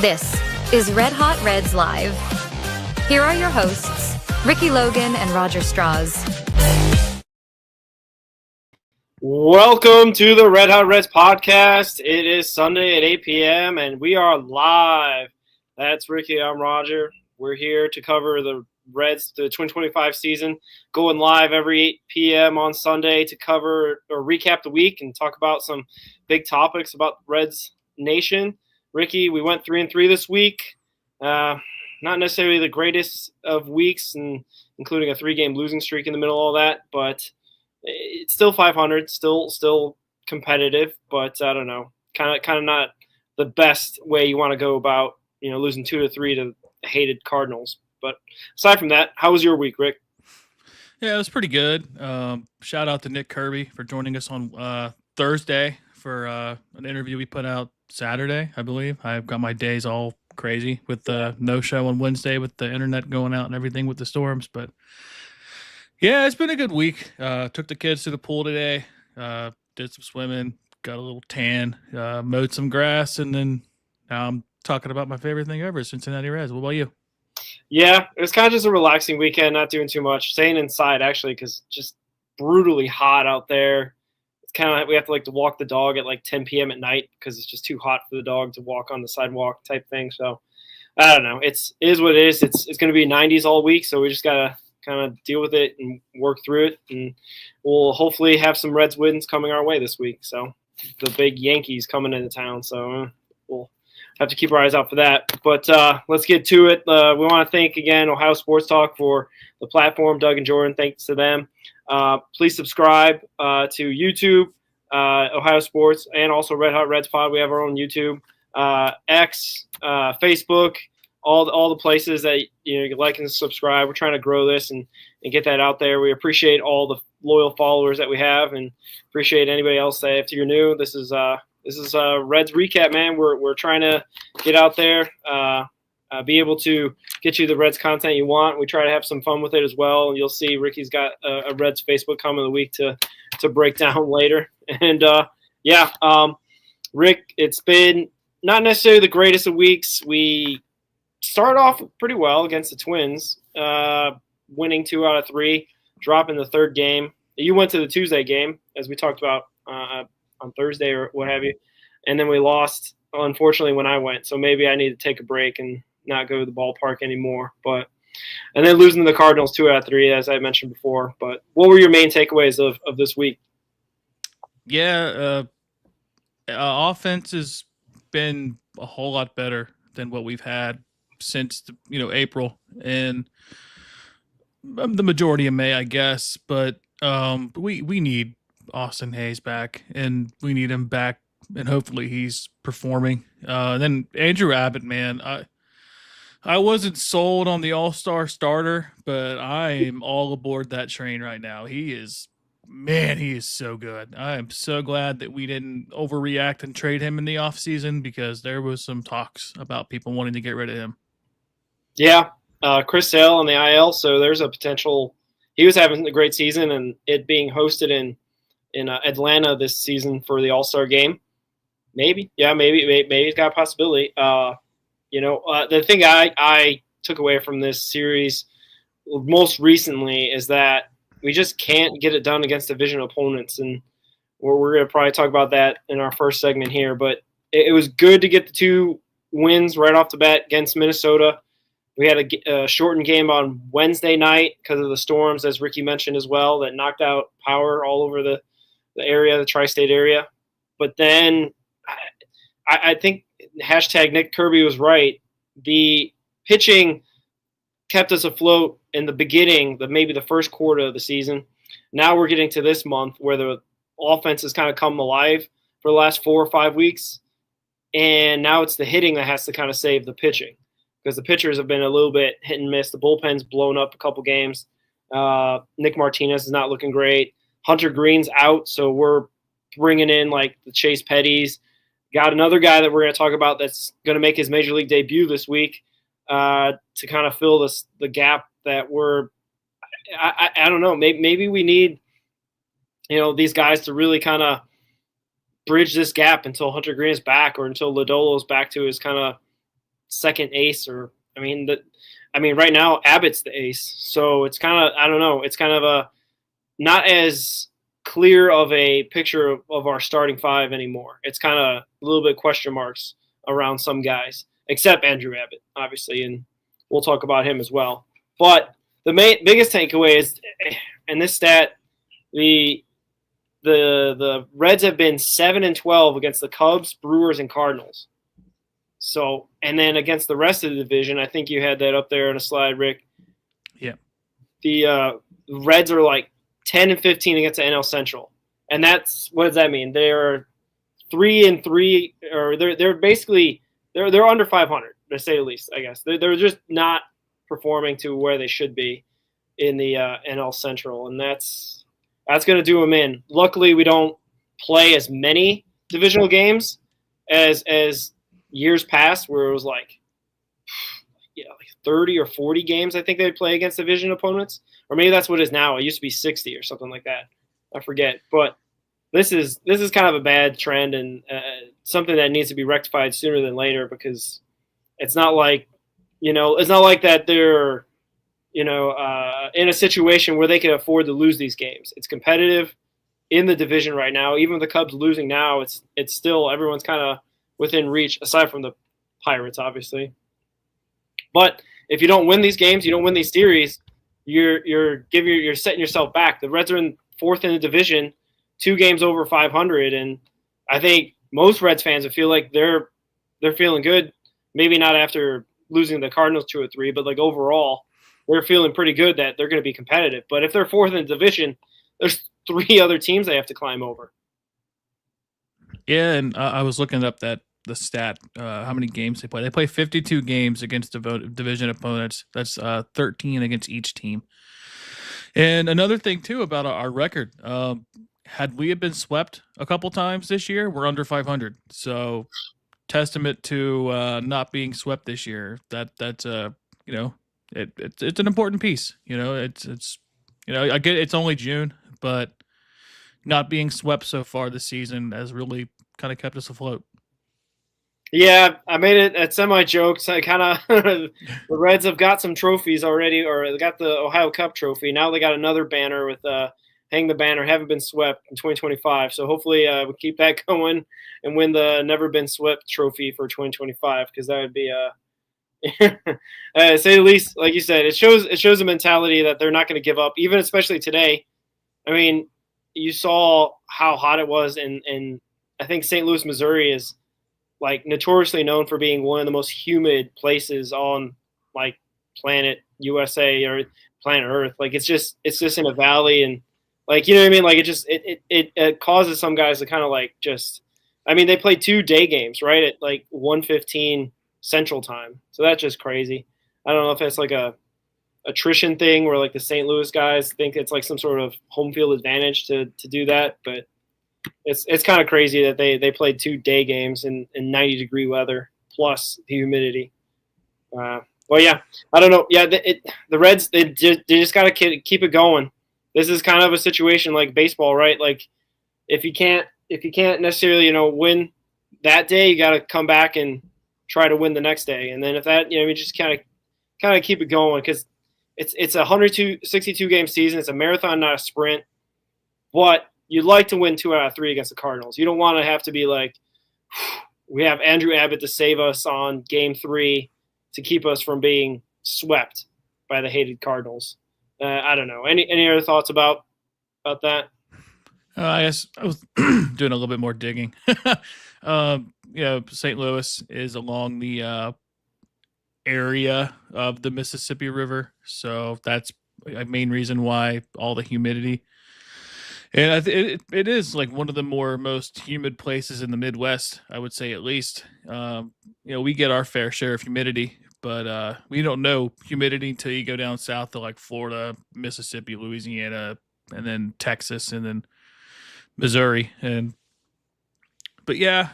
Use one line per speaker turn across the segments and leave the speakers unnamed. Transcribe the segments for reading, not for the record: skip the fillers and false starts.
This is Red Hot Reds Live. Here are your hosts, Ricky Logan and Roger Strauss.
Welcome to the Red Hot Reds podcast. It is Sunday at 8 p.m. and we are live. That's Ricky. I'm Roger. We're here to cover the Reds, the 2025 season, going live every 8 p.m. on Sunday to cover or recap the week and talk about some big topics about Reds Nation. Ricky, we went 3-3 this week. Not necessarily the greatest of weeks, and including a 3-game losing streak in the middle of all that, but it's still 500, still competitive. But I don't know, kind of not the best way you want to go about, losing 2-3 to hated Cardinals. But aside from that, how was your week, Rick?
Yeah, it was pretty good. Shout out to Nick Kirby for joining us on Thursday for an interview we put out Saturday, I believe. I've got my days all crazy with the no show on Wednesday with the internet going out and everything with the storms. But yeah, it's been a good week. Took the kids to the pool today, did some swimming, got a little tan, mowed some grass, and then now I'm talking about my favorite thing ever, Cincinnati Reds. What about you?
Yeah, it was kind of just a relaxing weekend, not doing too much. Staying inside, actually, because just brutally hot out there. It's kind of like we have to walk the dog at 10 p.m. at night because it's just too hot for the dog to walk on the sidewalk type thing. So I don't know. It is what it is. It's going to be 90s all week, so we just got to kind of deal with it and work through it. And we'll hopefully have some Reds wins coming our way this week. So the big Yankees coming into town. So we'll have to keep our eyes out for that. But let's get to it. We want to thank, again, Ohio Sports Talk for the platform. Doug and Jordan, thanks to them. Please subscribe to YouTube, Ohio Sports, and also Red Hot Reds Pod. We have our own YouTube, X, Facebook, all the places that you like and subscribe. We're trying to grow this and get that out there. We appreciate all the loyal followers that we have, and appreciate anybody else that if you're new, this is Reds recap, man. We're trying to get out there, be able to get you the Reds content you want. We try to have some fun with it as well. You'll see Ricky's got a Reds Facebook comment of the week to break down later. And Rick, it's been not necessarily the greatest of weeks. We started off pretty well against the Twins, winning 2 out of 3, dropping the third game. You went to the Tuesday game, as we talked about on Thursday or what have you, and then we lost, unfortunately, when I went. So maybe I need to take a break and not go to the ballpark anymore. And then losing to the Cardinals 2 out of 3, as I mentioned before. But what were your main takeaways of this week?
Yeah, offense has been a whole lot better than what we've had since April and the majority of May, I guess. But we need Austin Hayes back, and we need him back, and hopefully he's performing. Then Andrew Abbott, man, I wasn't sold on the All-Star starter, but I am all aboard that train right now. He is so good. I am so glad that we didn't overreact and trade him in the offseason, because there was some talks about people wanting to get rid of him.
Yeah, Chris Sale on the IL, so there's a potential. He was having a great season, and it being hosted in Atlanta this season for the All-Star game. Maybe it's got a possibility. The thing I took away from this series most recently is that we just can't get it done against division opponents, and we're going to probably talk about that in our first segment here. But it was good to get the 2 wins right off the bat against Minnesota. We had a shortened game on Wednesday night because of the storms, as Ricky mentioned as well, that knocked out power all over the area, the tri-state area. But then I think hashtag Nick Kirby was right. The pitching kept us afloat in the beginning, maybe the first quarter of the season. Now we're getting to this month where the offense has kind of come alive for the last 4 or 5 weeks. And now it's the hitting that has to kind of save the pitching, because the pitchers have been a little bit hit and miss. The bullpen's blown up a couple games. Nick Martinez is not looking great. Hunter Green's out, so we're bringing in the Chase Petties. Got another guy that we're going to talk about that's going to make his major league debut this week to kind of fill the gap that I don't know. Maybe we need these guys to really kind of bridge this gap until Hunter Green is back, or until Lodolo is back to his kind of second ace, or right now Abbott's the ace, so it's kind of, I don't know, it's kind of a not as clear of a picture of our starting five anymore. It's kind of a little bit question marks around some guys, except Andrew Abbott, obviously, and we'll talk about him as well. But the biggest takeaway is, in this stat, the Reds have been 7-12 against the Cubs, Brewers, and Cardinals. So, and then against the rest of the division, I think you had that up there on a slide, Rick.
Yeah.
The Reds are like 10-15 against the NL Central, and that's, what does that mean? They're 3-3, or they're basically they're under 500, to say the least. I guess they're just not performing to where they should be in the NL Central, and that's going to do them in. Luckily, we don't play as many divisional games as years past, where it was like 30 or 40 games I think they'd play against division opponents, or maybe that's what it is now. It used to be 60 or something like that. I forget, but this is kind of a bad trend, and something that needs to be rectified sooner than later, because it's not like that they're in a situation where they can afford to lose these games. It's competitive in the division right now. Even with the Cubs losing now, it's still, everyone's kind of within reach, aside from the Pirates, obviously. But if you don't win these games, you don't win these series, you're setting yourself back. The Reds are in fourth in the division, 2 games over 500, and I think most Reds fans would feel like they're feeling good. Maybe not after losing the Cardinals 2-3, but like overall, they're feeling pretty good that they're going to be competitive. But if they're fourth in the division, there's 3 other teams they have to climb over.
Yeah, and I was looking up the stat, how many games they play. They play 52 games against division opponents. That's 13 against each team. And another thing, too, about our record, had we have been swept a couple times this year, we're under 500. So testament to not being swept this year. That's it's an important piece. It's I get it's only June, but not being swept so far this season has really kind of kept us afloat.
Yeah, I made it at semi-jokes. I kind of the Reds have got some trophies already, or they got the Ohio Cup trophy. Now they got another banner with hang the banner, haven't been swept in 2025. So hopefully we keep that going and win the never been swept trophy for 2025, because that would be say the least. Like you said, it shows a mentality that they're not going to give up, even especially today. I mean, you saw how hot it was, and I think St. Louis, Missouri is like notoriously known for being one of the most humid places on like planet USA or planet Earth. Like it's just in a valley, and like, you know what I mean? Like it causes some guys to kind of like they play 2 day games, right? At like 1:15 Central Time. So that's just crazy. I don't know if it's like a attrition thing where like the St. Louis guys think it's like some sort of home field advantage to do that, but it's kind of crazy that they played 2 day games in 90-degree weather plus the humidity. Well, yeah, I don't know. Yeah, the Reds, they just got to keep it going. This is kind of a situation like baseball, right? Like if you can't necessarily win that day, you got to come back and try to win the next day. And then if that, you just kind of keep it going, because it's a 162 game season. It's a marathon, not a sprint. But you'd like to win 2 out of 3 against the Cardinals. You don't want to have to be like, we have Andrew Abbott to save us on game 3 to keep us from being swept by the hated Cardinals. I don't know. Any other thoughts about that?
I guess I was doing a little bit more digging. St. Louis is along the area of the Mississippi River, so that's a main reason why all the humidity. And it is like one of the most humid places in the Midwest, I would say, at least. We get our fair share of humidity, but we don't know humidity until you go down south to like Florida, Mississippi, Louisiana, and then Texas, and then Missouri. But yeah,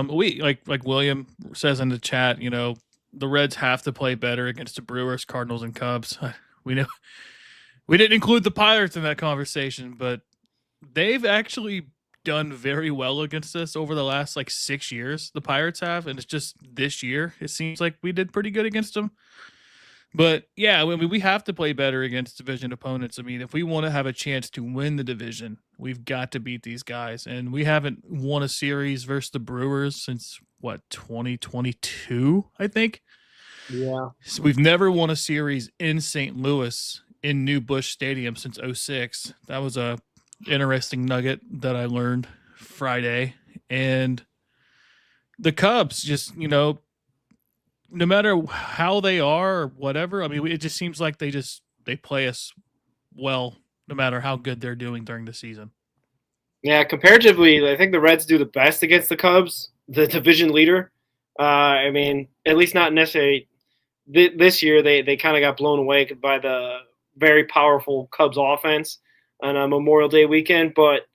we like William says in the chat, the Reds have to play better against the Brewers, Cardinals, and Cubs. We know we didn't include the Pirates in that conversation, but they've actually done very well against us over the last like 6 years. The Pirates have, and it's just this year it seems like we did pretty good against them. But yeah, I mean, we have to play better against division opponents. I mean, if we want to have a chance to win the division, we've got to beat these guys. And we haven't won a series versus the Brewers since what, 2022, I think.
Yeah.
So we've never won a series in St. Louis in New Busch Stadium since 06. That was a interesting nugget that I learned Friday. And the Cubs just, no matter how they are or whatever, I mean, it just seems like they play us well no matter how good they're doing during the season.
Yeah, comparatively, I think the Reds do the best against the Cubs, the division leader. I mean, at least not necessarily this year. They kind of got blown away by the very powerful Cubs offense on a Memorial Day weekend, but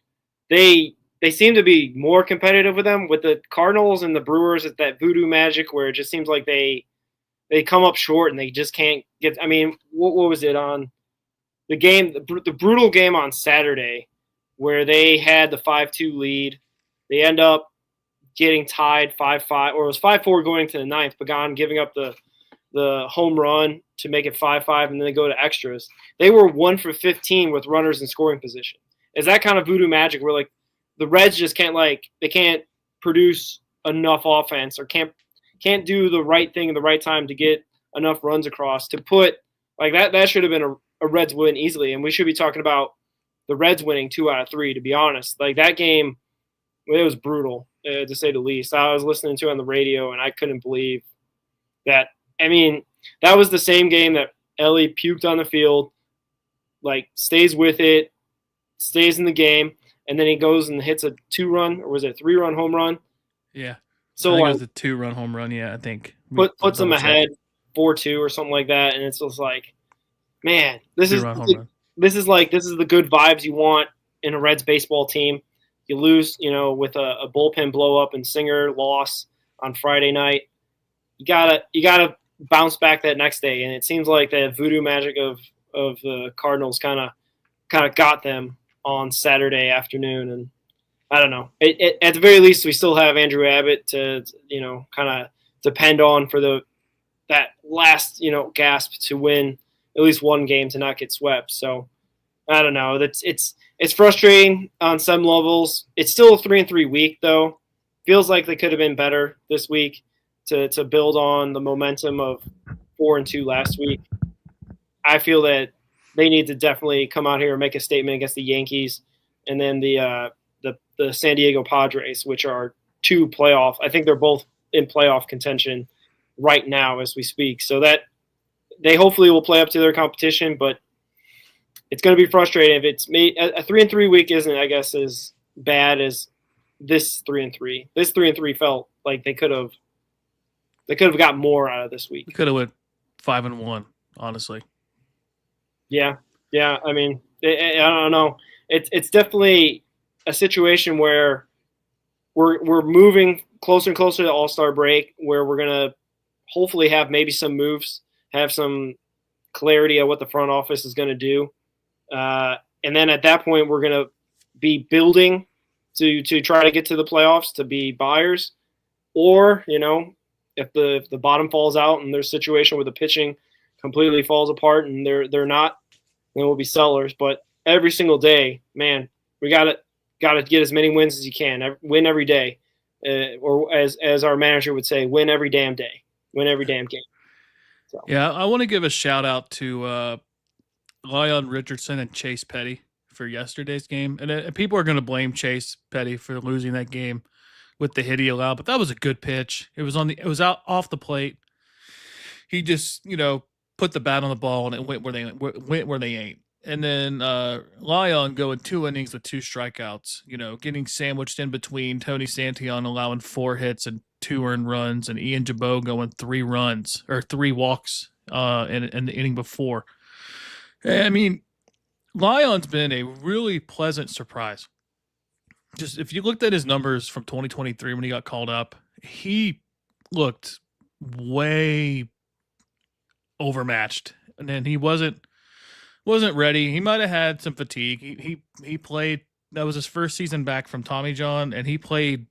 they seem to be more competitive with them. With the Cardinals and the Brewers, it's that voodoo magic where it just seems like they come up short and they just can't get. I mean, what was it on the game, the brutal game on Saturday, where they had the 5-2 lead? They end up getting tied 5-5, or it was 5-4 going to the ninth. Pagan giving up the home run to make it 5-5, and then they go to extras. They were 1 for 15 with runners in scoring position. Is that kind of voodoo magic where like the Reds just can't they can't produce enough offense or can't do the right thing at the right time to get enough runs across to put like that? That should have been a Reds win easily, and we should be talking about the Reds winning 2 out of 3. To be honest, like that game, it was brutal to say the least. I was listening to it on the radio, and I couldn't believe that. I mean, that was the same game that Ellie puked on the field, like stays with it, stays in the game, and then he goes and hits a 2-run, or was it a 3-run home run?
Yeah.
So
I think
like,
it was a 2-run home run. Yeah, I think
puts them ahead 4-2 or something like that, and it's just like, man, this is
home run.
This is the good vibes you want in a Reds baseball team. You lose, with a bullpen blow up and Singer loss on Friday night. You gotta bounce back that next day, and it seems like that voodoo magic of the Cardinals kind of got them on Saturday afternoon. And I don't know. At the very least, we still have Andrew Abbott to kind of depend on for that last gasp to win at least one game to not get swept. So I don't know. It's frustrating on some levels. It's still a 3-3 week though. Feels like they could have been better this week to build on the momentum of 4-2 last week. I feel that they need to definitely come out here and make a statement against the Yankees and then the San Diego Padres, which are 2 playoff. I think they're both in playoff contention right now as we speak. So that they hopefully will play up to their competition, but it's going to be frustrating if it's made. A 3-3 week isn't, I guess, as bad as this 3-3. This 3-3 felt like they could have got more out of this week.
We could have went 5-1, honestly.
Yeah. I mean, I don't know. It's definitely a situation where we're moving closer and closer to the All-Star break, where we're gonna hopefully have maybe some moves, have some clarity of what the front office is going to do, and then at that point we're going to be building to try to get to the playoffs, to be buyers, or if the bottom falls out and there's a situation where the pitching completely falls apart and they're not, then we'll be sellers. But every single day, man, we got to get as many wins as you can. Win every day, or as our manager would say, win every damn day, win every damn game. So.
Yeah, I want to give a shout out to Leon Richardson and Chase Petty for yesterday's game, and people are going to blame Chase Petty for losing that game with the hit he allowed, but that was a good pitch. It was out off the plate. He just put the bat on the ball and it went where they ain't. And then Leon going 2 innings with 2 strikeouts, getting sandwiched in between Tony Santillan allowing 4 hits and 2 earned runs, and Ian Jabot going 3 runs or 3 walks in the inning before. I mean, Leon's been a really pleasant surprise. Just if you looked at his numbers from 2023 when he got called up, he looked way overmatched, and then he wasn't ready. He might have had some fatigue. He played that was his first season back from Tommy John, and he played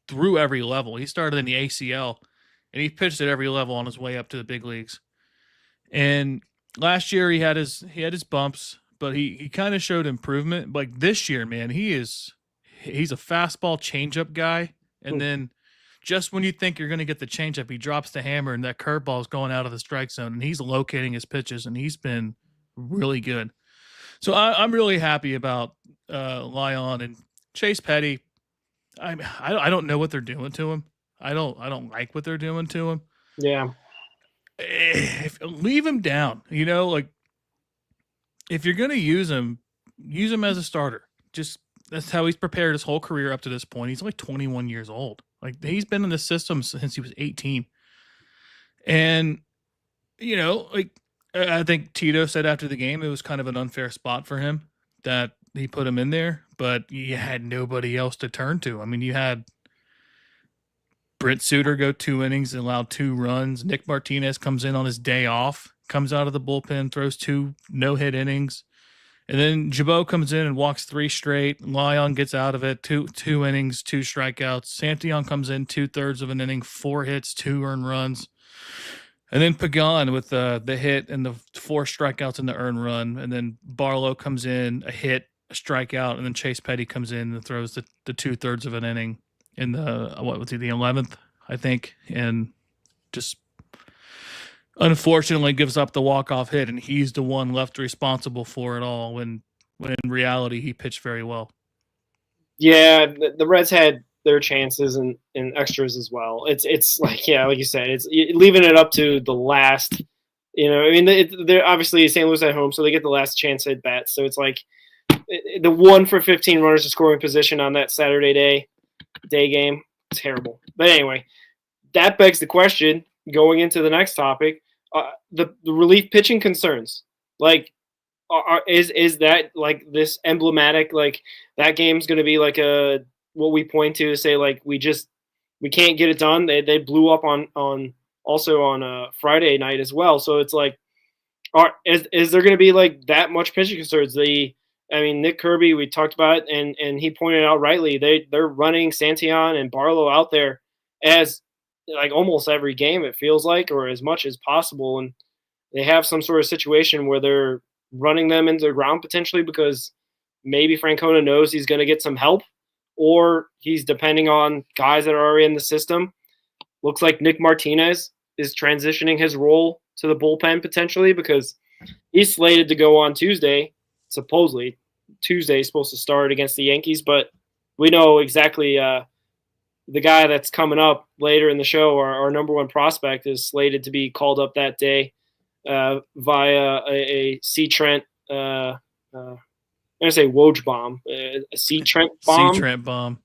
through every level. He started in the ACL, and he pitched at every level on his way up to the big leagues. And last year he had his bumps, but he kind of showed improvement. Like this year, man, he's a fastball changeup guy, and then just when you think you're going to get the changeup, he drops the hammer, and that curveball is going out of the strike zone, and he's locating his pitches, and he's been really good. So I'm really happy about Lyon and Chase Petty. I don't know what they're doing to him. I don't like what they're doing to him.
Yeah.
Leave him down. You know, like if you're going to use him as a starter. Just that's how he's prepared his whole career up to this point. He's like 21 years old. Like he's been in the system since he was 18. And you know, like I think Tito said after the game, it was kind of an unfair spot for him that he put him in there, but you had nobody else to turn to. I mean, you had Brent Suter go 2 innings and allowed 2 runs. Nick Martinez comes in on his day off, comes out of the bullpen, throws 2 no-hit innings. And then Jabot comes in and walks 3 straight. Lyon gets out of it, two innings, 2 strikeouts. Santillan comes in 2/3 of an inning, 4 hits, 2 earned runs. And then Pagan with the hit and the 4 strikeouts and the earned run. And then Barlow comes in, a hit, a strikeout, and then Chase Petty comes in and throws the 2/3 of an inning in the 11th, I think, and just unfortunately gives up the walk-off hit, and he's the one left responsible for it all when in reality he pitched very well.
Yeah, the Reds had their chances and extras as well. It's like, yeah, like you said, it's leaving it up to the last, you know, I mean, they're obviously St. Louis at home, so they get the last chance at bat. So it's like the 1 for 15 runners to scoring position on that Saturday day game. Terrible. But anyway, that begs the question going into the next topic, the relief pitching concerns. Like, is that like this emblematic, like that game's going to be like what we point to say, like, we can't get it done. They blew up on Friday night as well. So it's like, is there going to be like that much pitching concerns? Nick Kirby, we talked about it, and he pointed out rightly, they're running Santillan and Barlow out there as like almost every game, it feels like, or as much as possible. And they have some sort of situation where they're running them into the ground potentially because maybe Francona knows he's going to get some help, or he's depending on guys that are already in the system. Looks like Nick Martinez is transitioning his role to the bullpen potentially because he's slated to go on Tuesday. Supposedly Tuesday is supposed to start against the Yankees, but we know exactly the guy that's coming up later in the show, our number 1 prospect, is slated to be called up that day via a C. Trent. I'm going to say Woj bomb, a C. Trent bomb.
C. Trent bomb.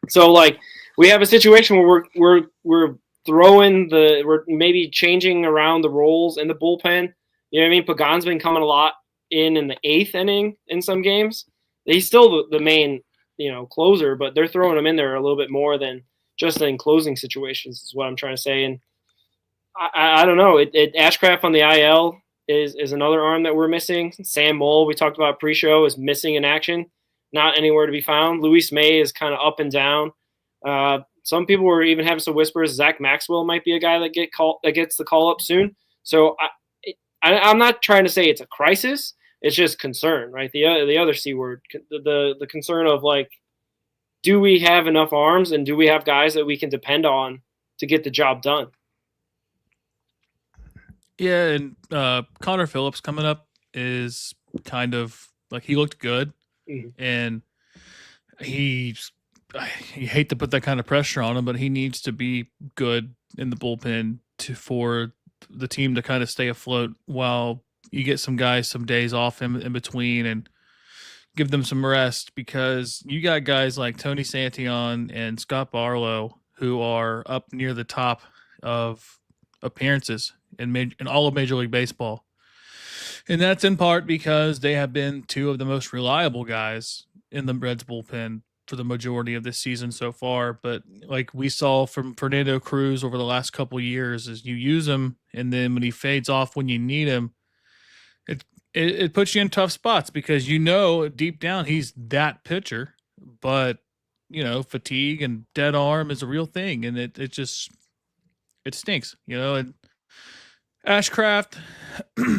So like we have a situation where we're we're maybe changing around the roles in the bullpen. You know what I mean? Pagan's been coming a lot in the 8th inning in some games. He's still the main, you know, closer, but they're throwing him in there a little bit more than just in closing situations is what I'm trying to say. And I don't know. Ashcraft on the IL is another arm that we're missing. Sam Moll, we talked about pre-show, is missing in action, not anywhere to be found. Luis May is kind of up and down. Some people were even having some whispers. Zach Maxwell might be a guy that gets the call up soon. So I'm not trying to say it's a crisis. It's just concern, right? The other C word, the concern of like, do we have enough arms and do we have guys that we can depend on to get the job done?
Yeah, and Connor Phillips coming up is kind of like, he looked good, and you hate to put that kind of pressure on him, but he needs to be good in the bullpen for the team to kind of stay afloat while you get some guys some days off in between and give them some rest, because you got guys like Tony Santillan and Scott Barlow who are up near the top of appearances in all of Major League Baseball. And that's in part because they have been 2 of the most reliable guys in the Reds bullpen for the majority of this season so far. But like we saw from Fernando Cruz over the last couple of years, is you use him, and then when he fades off when you need him, it puts you in tough spots because deep down he's that pitcher, but fatigue and dead arm is a real thing, and it stinks, and Ashcraft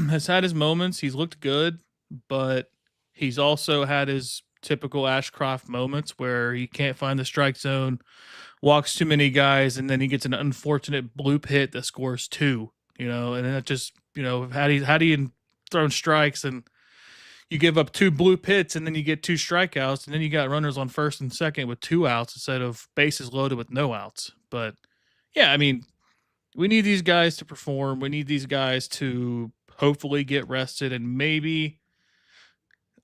has had his moments. He's looked good, but he's also had his typical Ashcraft moments where he can't find the strike zone, walks too many guys, and then he gets an unfortunate bloop hit that scores two, and then it just, had he thrown strikes and you give up two bloop hits and then you get two strikeouts and then you got runners on first and second with 2 outs instead of bases loaded with no outs. But yeah, I mean, we need these guys to perform. We need these guys to hopefully get rested, and maybe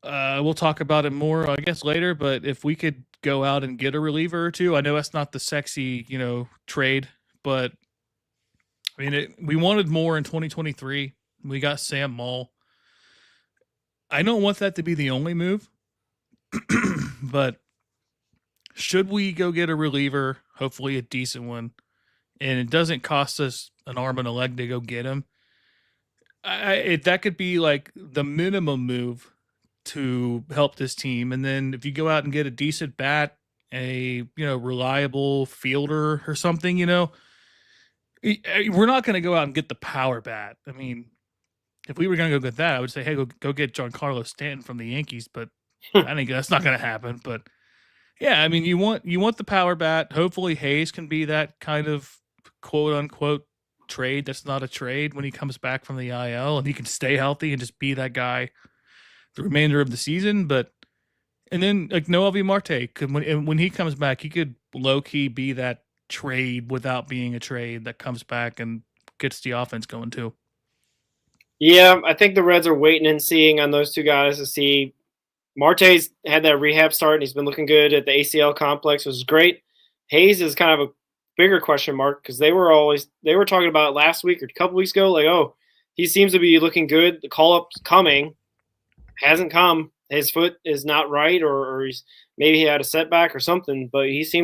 we'll talk about it more, I guess, later. But if we could go out and get a reliever or two, I know that's not the sexy, trade, but I mean, we wanted more in 2023. We got Sam Moll. I don't want that to be the only move, but should we go get a reliever, hopefully a decent one, and it doesn't cost us an arm and a leg to go get him, that could be like the minimum move to help this team. And then if you go out and get a decent bat, a reliable fielder or something, we're not going to go out and get the power bat. I mean, if we were going to go get that, I would say, hey, go get Giancarlo Stanton from the Yankees, but I think that's not going to happen. But yeah, I mean, you want the power bat. Hopefully Hayes can be that kind of quote unquote trade that's not a trade when he comes back from the IL, and he can stay healthy and just be that guy the remainder of the season. And then like Noelvi Marte, when he comes back, he could low key be that trade without being a trade that comes back and gets the offense going too.
Yeah, I think the Reds are waiting and seeing on those two guys to see. Marte's had that rehab start, and he's been looking good at the ACL complex, which is great. Hayes is kind of a bigger question mark because they were talking about it last week or a couple weeks ago, like, oh, he seems to be looking good. The call-up's coming. Hasn't come. His foot is not right, or maybe he had a setback or something, but he's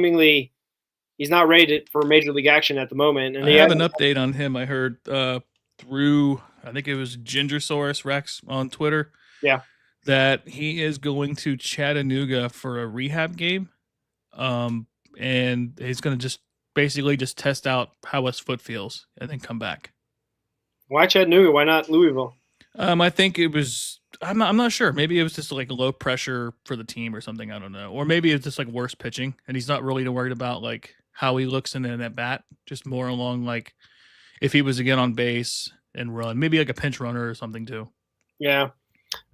not rated for major league action at the moment. And
I have an update on him. I heard through, I think it was Gingersaurus Rex on Twitter.
Yeah.
That he is going to Chattanooga for a rehab game. And he's going to just basically test out how his foot feels and then come back.
Why Chattanooga? Why not Louisville?
I think it was, I'm not sure. Maybe it was just like low pressure for the team or something. I don't know. Or maybe it's just like worse pitching and he's not really worried about like how he looks in that bat, just more along like if he was again on base and run, maybe like a pinch runner or something too.
Yeah.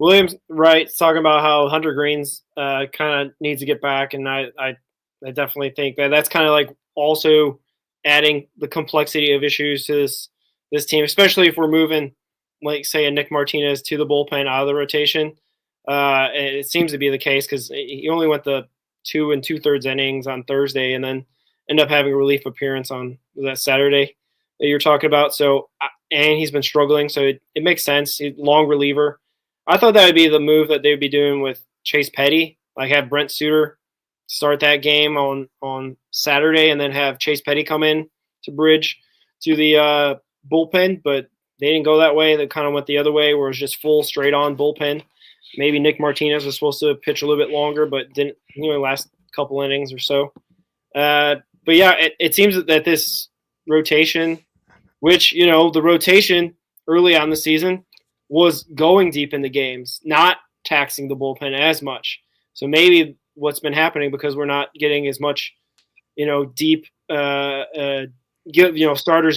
Williams, right, talking about how Hunter Green's kind of needs to get back, and I definitely think that's kind of like also adding the complexity of issues to this team, especially if we're moving, like, say, a Nick Martinez to the bullpen out of the rotation. It seems to be the case because he only went the 2 2/3 innings on Thursday and then ended up having a relief appearance on that Saturday that you're talking about. So, and he's been struggling, so it makes sense. He's a long reliever. I thought that would be the move that they would be doing with Chase Petty, like have Brent Suter start that game on Saturday and then have Chase Petty come in to bridge to the bullpen, but they didn't go that way. They kind of went the other way where it was just full straight-on bullpen. Maybe Nick Martinez was supposed to pitch a little bit longer, but didn't last couple innings or so. But, yeah, it seems that this rotation, which, the rotation early on the season was going deep in the games, not taxing the bullpen as much. So maybe what's been happening because we're not getting as much, deep, starters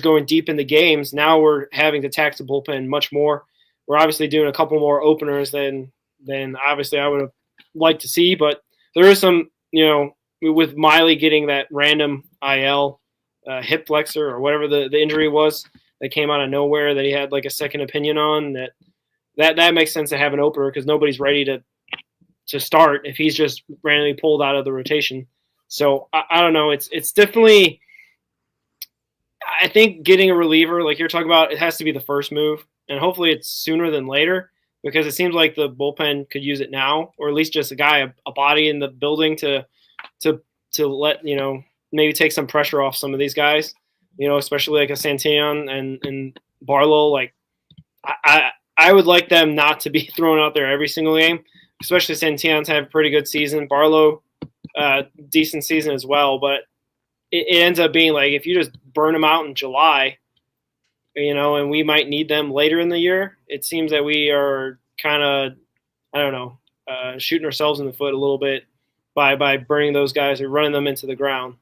going deep in the games. Now we're having to tax the bullpen much more. We're obviously doing a couple more openers than obviously I would have liked to see, but there is some, with Miley getting that random IL hip flexor or whatever the injury was that came out of nowhere that he had like a second opinion on, that makes sense to have an opener because nobody's ready to start if he's just randomly pulled out of the rotation. So I don't know. It's definitely, I think getting a reliever like you're talking about, it has to be the first move, and hopefully it's sooner than later because it seems like the bullpen could use it now, or at least just a body in the building to let, maybe take some pressure off some of these guys, especially like a Santillan and Barlow. Like I I would like them not to be thrown out there every single game, especially since Santia's had a pretty good season. Barlow, decent season as well. But it ends up being like if you just burn them out in July, and we might need them later in the year, it seems that we are kind of, I don't know, shooting ourselves in the foot a little bit by burning those guys or running them into the ground.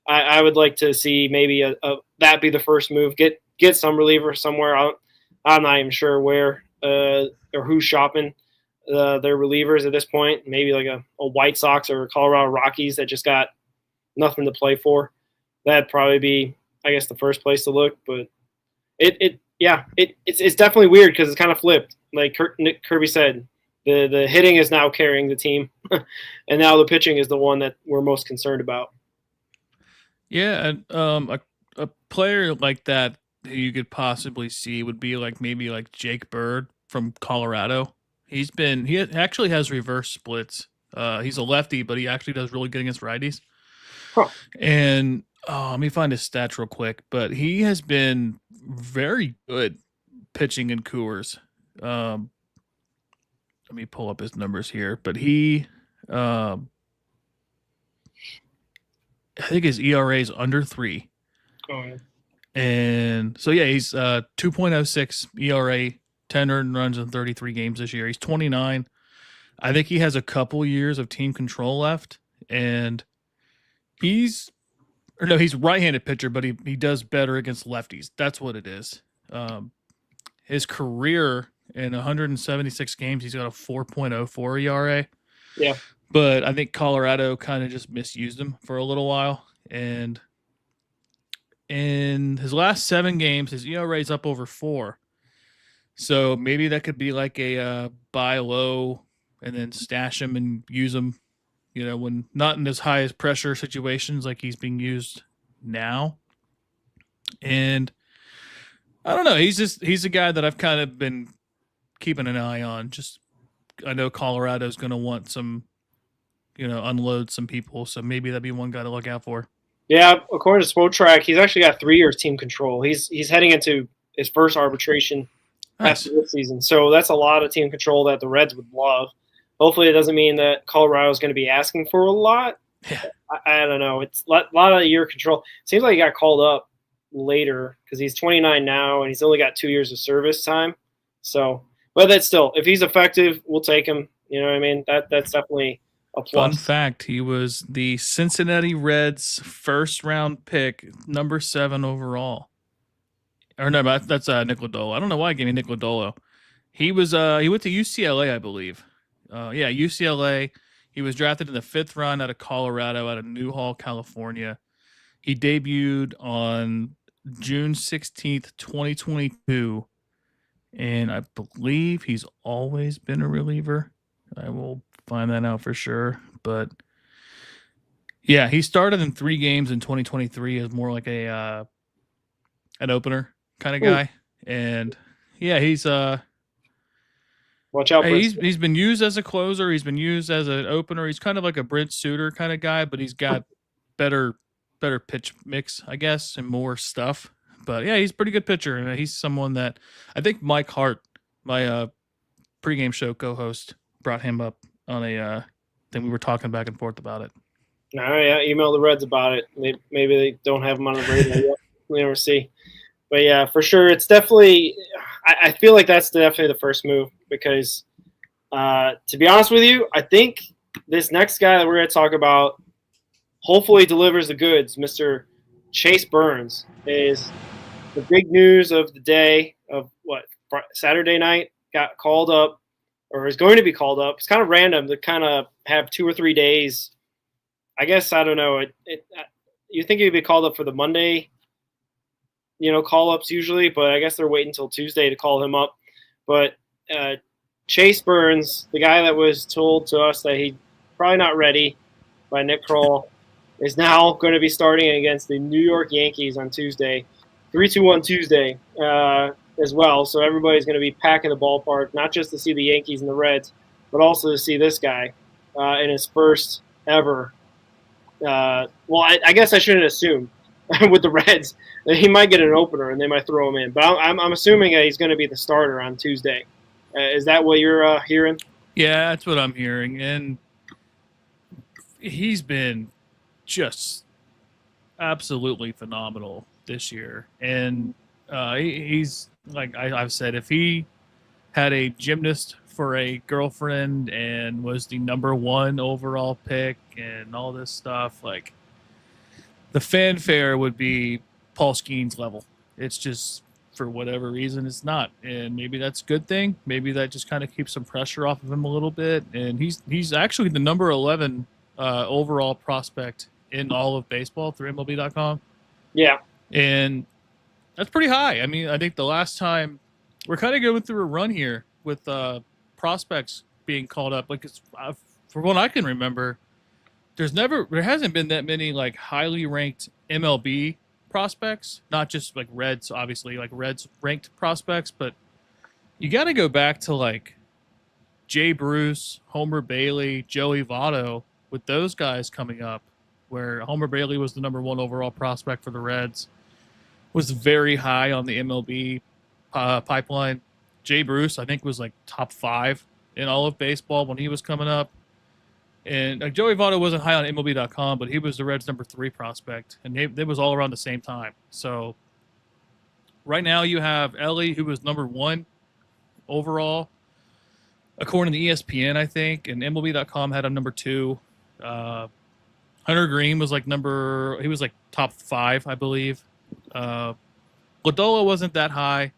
I would like to see maybe that be the first move. Get some reliever somewhere. I'm not even sure where or who's shopping their relievers at this point. Maybe like a White Sox or Colorado Rockies that just got nothing to play for. That'd probably be, I guess, the first place to look. But it's definitely weird because it's kind of flipped. Like Nick Kirby said, the hitting is now carrying the team, and now the pitching is the one that we're most concerned about.
Yeah, and a player like that who you could possibly see would be maybe like Jake Bird from Colorado. He actually has reverse splits. He's a lefty, but he actually does really good against righties.
Huh.
And let me find his stats real quick. But he has been very good pitching in Coors. Let me pull up his numbers here. But he, I think his ERA is under 3.
Oh, yeah.
And so, yeah, he's 2.06 ERA, 10 earned runs in 33 games this year. He's 29. I think he has a couple years of team control left. And he's right-handed pitcher, but he does better against lefties. That's what it is. His career in 176 games, he's got a 4.04 ERA.
Yeah.
But I think Colorado kind of just misused him for a little while. And in his last 7 games, his ERA is up over 4. So maybe that could be like a buy low and then stash him and use him, when not in his highest pressure situations like he's being used now. And I don't know. He's a guy that I've kind of been keeping an eye on. Just I know Colorado's going to want some, unload some people. So maybe that'd be one guy to look out for.
Yeah, according to Spotrac, he's actually got 3 years team control. He's heading into his first arbitration after this season. So that's a lot of team control that the Reds would love. Hopefully it doesn't mean that Colorado is going to be asking for a lot.
Yeah.
I don't know. It's a lot of year control. Seems like he got called up later because he's 29 now and he's only got 2 years of service time. So, but that's still, if he's effective, we'll take him. You know what I mean? That's definitely a plus.
Fun fact, he was the Cincinnati Reds first round pick, number 7 overall. Or no, that's Nick Lodolo. I don't know why I gave me Nick Lodolo. He was he went to UCLA, I believe. UCLA. He was drafted in the 5th round out of Colorado, out of Newhall, California. He debuted on June 16th, 2022. And I believe he's always been a reliever. I will find that out for sure. But yeah, he started in 3 games in 2023 as more like an opener kind of guy. And yeah, he's
watch out.
He's been used as a closer. He's been used as an opener. He's kind of like a Brent Suter kind of guy, but he's got better pitch mix, I guess, and more stuff. But yeah, he's a pretty good pitcher, and he's someone that I think Mike Hart, my pregame show co-host, brought him up on a thing. We were talking back and forth about it.
All right, yeah, email the Reds about it. Maybe they don't have him on the radar yet. We never see. But yeah, for sure, it's definitely. I feel like that's definitely the first move because, to be honest with you, I think this next guy that we're going to talk about hopefully delivers the goods. Mr. Chase Burns is the big news of the day of Saturday night. Got called up or is going to be called up. It's kind of random to kind of have 2 or 3 days. I guess, I don't know. You think he'd be called up for the Monday, call-ups usually, but I guess they're waiting until Tuesday to call him up. But Chase Burns, the guy that was told to us that he's probably not ready by Nick Kroll, is now going to be starting against the New York Yankees on Tuesday, 3-2-1 Tuesday as well. So everybody's going to be packing the ballpark, not just to see the Yankees and the Reds, but also to see this guy in his first ever. I guess I shouldn't assume with the Reds that he might get an opener and they might throw him in. But I'm assuming that he's going to be the starter on Tuesday. Is that what you're hearing?
Yeah, that's what I'm hearing, and he's been just absolutely phenomenal this year. And he's like I've said, if he had a gymnast for a girlfriend and was the number 1 overall pick and all this stuff, like the fanfare would be Paul Skeens level. It's just for whatever reason it's not, and maybe that's a good thing. Maybe that just kind of keeps some pressure off of him a little bit. And he's actually the number 11 overall prospect in all of baseball through MLB.com.
Yeah,
and that's pretty high. I mean, I think the last time we're kind of going through a run here with prospects being called up, like for what I can remember, there hasn't been that many like highly ranked MLB prospects, not just like Reds, obviously like Reds ranked prospects, but you got to go back to like Jay Bruce, Homer Bailey, Joey Votto, with those guys coming up, where Homer Bailey was the number 1 overall prospect for the Reds, was very high on the MLB pipeline. Jay Bruce, I think, was like top 5 in all of baseball when he was coming up. And Joey Votto wasn't high on MLB.com, but he was the Reds' number 3 prospect, and they was all around the same time. So right now you have Ellie, who was number 1 overall, according to ESPN, I think, and MLB.com had him number 2. Hunter Green was like he was like top 5, I believe. Lodolo wasn't that high.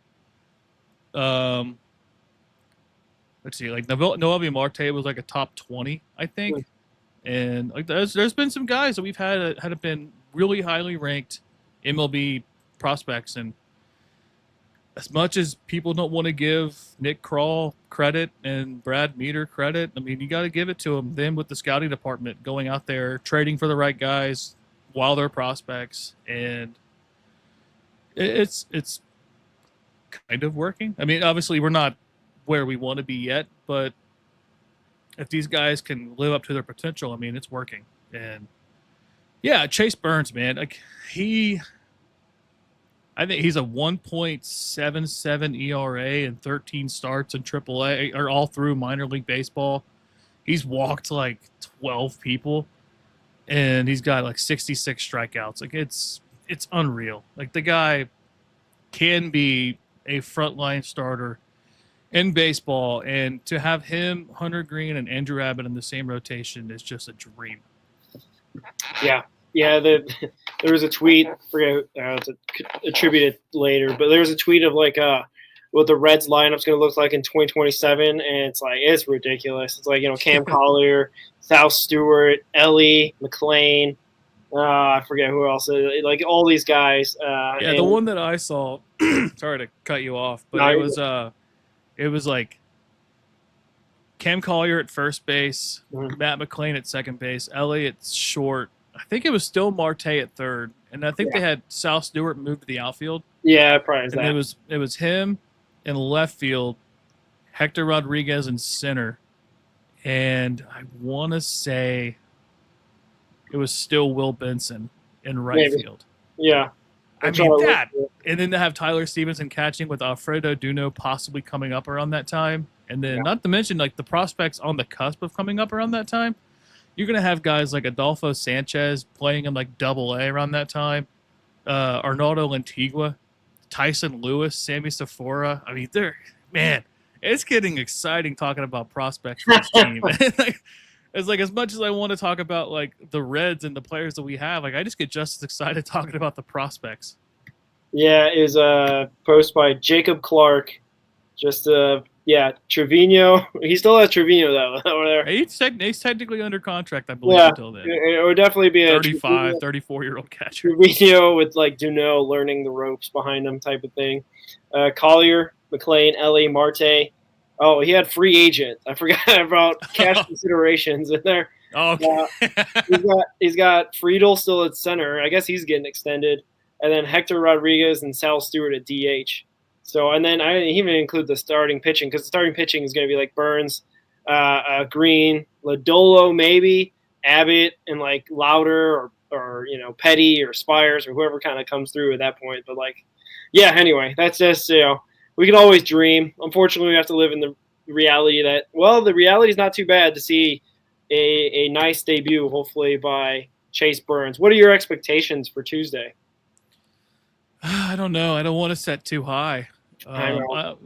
Let's see, like Noelvi Marte was like a top 20, I think. And like there's been some guys that we've had been really highly ranked MLB prospects, and as much as people don't want to give Nick Krall credit and Brad Meter credit, I mean, you got to give it to them with the scouting department going out there trading for the right guys while they're prospects, and it's kind of working. I mean, obviously we're not where we want to be yet, but if these guys can live up to their potential, I mean, it's working. And yeah, Chase Burns, man, like I think he's a 1.77 ERA and 13 starts in AAA, or all through minor league baseball. He's walked like 12 people, and he's got like 66 strikeouts. Like it's unreal. Like the guy can be a frontline starter in baseball, and to have him, Hunter Green, and Andrew Abbott in the same rotation is just a dream.
Yeah. There was a tweet, I forget, it's attributed later, but there was a tweet of like what the Reds lineup's going to look like in 2027, and it's ridiculous. It's like, Cam Collier, Sal Stewart, Ellie, McLean, I forget who else, like all these guys.
The one that I saw, sorry to cut you off, but it was like Cam Collier at first base, Matt McLean at second base, Ellie at short. I think it was still Marte at third, and I think they had Sal Stewart moved to the outfield.
Yeah, probably.
And it was him in left field, Hector Rodriguez in center, and I want to say it was still Will Benson in right field.
Yeah,
I mean that, and then to have Tyler Stevenson catching with Alfredo Duno possibly coming up around that time, and then not to mention like the prospects on the cusp of coming up around that time. You're going to have guys like Adolfo Sanchez playing in like Double-A around that time, Arnaldo Lantigua, Tyson Lewis, Sammy Sephora. I mean, it's getting exciting talking about prospects for this team. It's like, as much as I want to talk about like the Reds and the players that we have, like I just get just as excited talking about the prospects.
Yeah, it was a post by Jacob Clark. Just Trevino. He still has Trevino though over there.
He's technically under contract, I believe, until then.
It would definitely be a
34-year-old catcher.
Trevino with like Duno learning the ropes behind him type of thing. Collier, McLean, Ellie, Marte. Oh, he had free agent. I forgot about cash considerations in there.
Oh, okay.
He's got Friedel still at center. I guess he's getting extended. And then Hector Rodriguez and Sal Stewart at DH. So, and then I didn't even include the starting pitching, because the starting pitching is going to be like Burns, Green, Lodolo, maybe Abbott, and like Louder or Petty or Spires or whoever kind of comes through at that point. But like, yeah. Anyway, that's just we can always dream. Unfortunately, we have to live in the reality that, well, the reality is not too bad to see a nice debut, hopefully, by Chase Burns. What are your expectations for Tuesday?
I don't know. I don't want to set too high.
I know.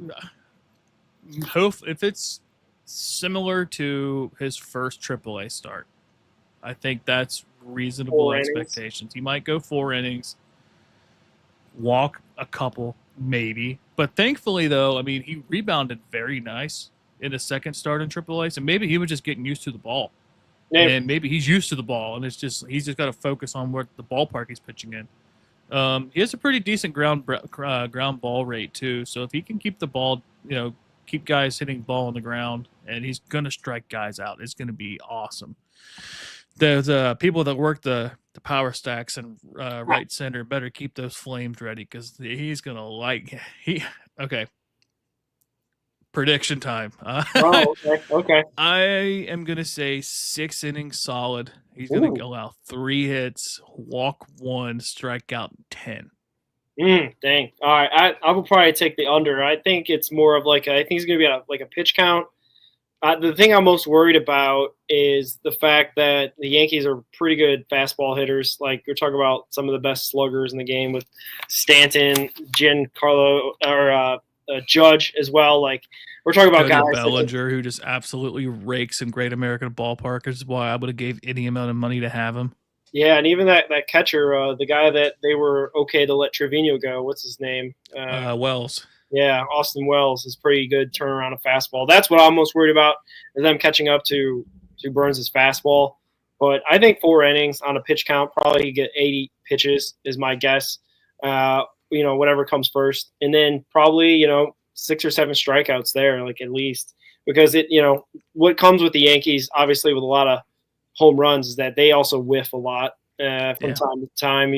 Hope if it's similar to his first AAA start, I think that's reasonable
4 innings.
expectations. He might go 4 innings, walk a couple, maybe. But thankfully, though, I mean, he rebounded very nice in his second start in AAA. So maybe he was just getting used to the ball.
Yeah.
And maybe he's used to the ball, and he's just got to focus on what the ballpark he's pitching in. He has a pretty decent ground ball rate too. So if he can keep the ball, keep guys hitting ball on the ground, and he's gonna strike guys out, it's gonna be awesome. The people that work the power stacks and right center better keep those flames ready because he's gonna okay. Prediction time.
Okay.
I am going to say 6 innings solid. He's going to allow 3 hits, walk 1, strike out 10.
Dang. All right. I will probably take the under. I think it's more of I think it's going to be a pitch count. The thing I'm most worried about is the fact that the Yankees are pretty good fastball hitters. Like, you're talking about some of the best sluggers in the game with Stanton, Giancarlo, or Judge as well. Like, we're talking about guys
Bellinger, who just absolutely rakes in Great American Ballpark. Is why I would have gave any amount of money to have him.
Yeah, and even that catcher, the guy that they were okay to let Trevino go. What's his name?
Wells.
Yeah, Austin Wells is pretty good turnaround of fastball. That's what I'm most worried about, is them catching up to Burns' fastball. But I think 4 innings on a pitch count, probably get 80 pitches is my guess. Whatever comes first. And then probably, 6 or 7 strikeouts there, at least. Because what comes with the Yankees, obviously with a lot of home runs, is that they also whiff a lot from time to time.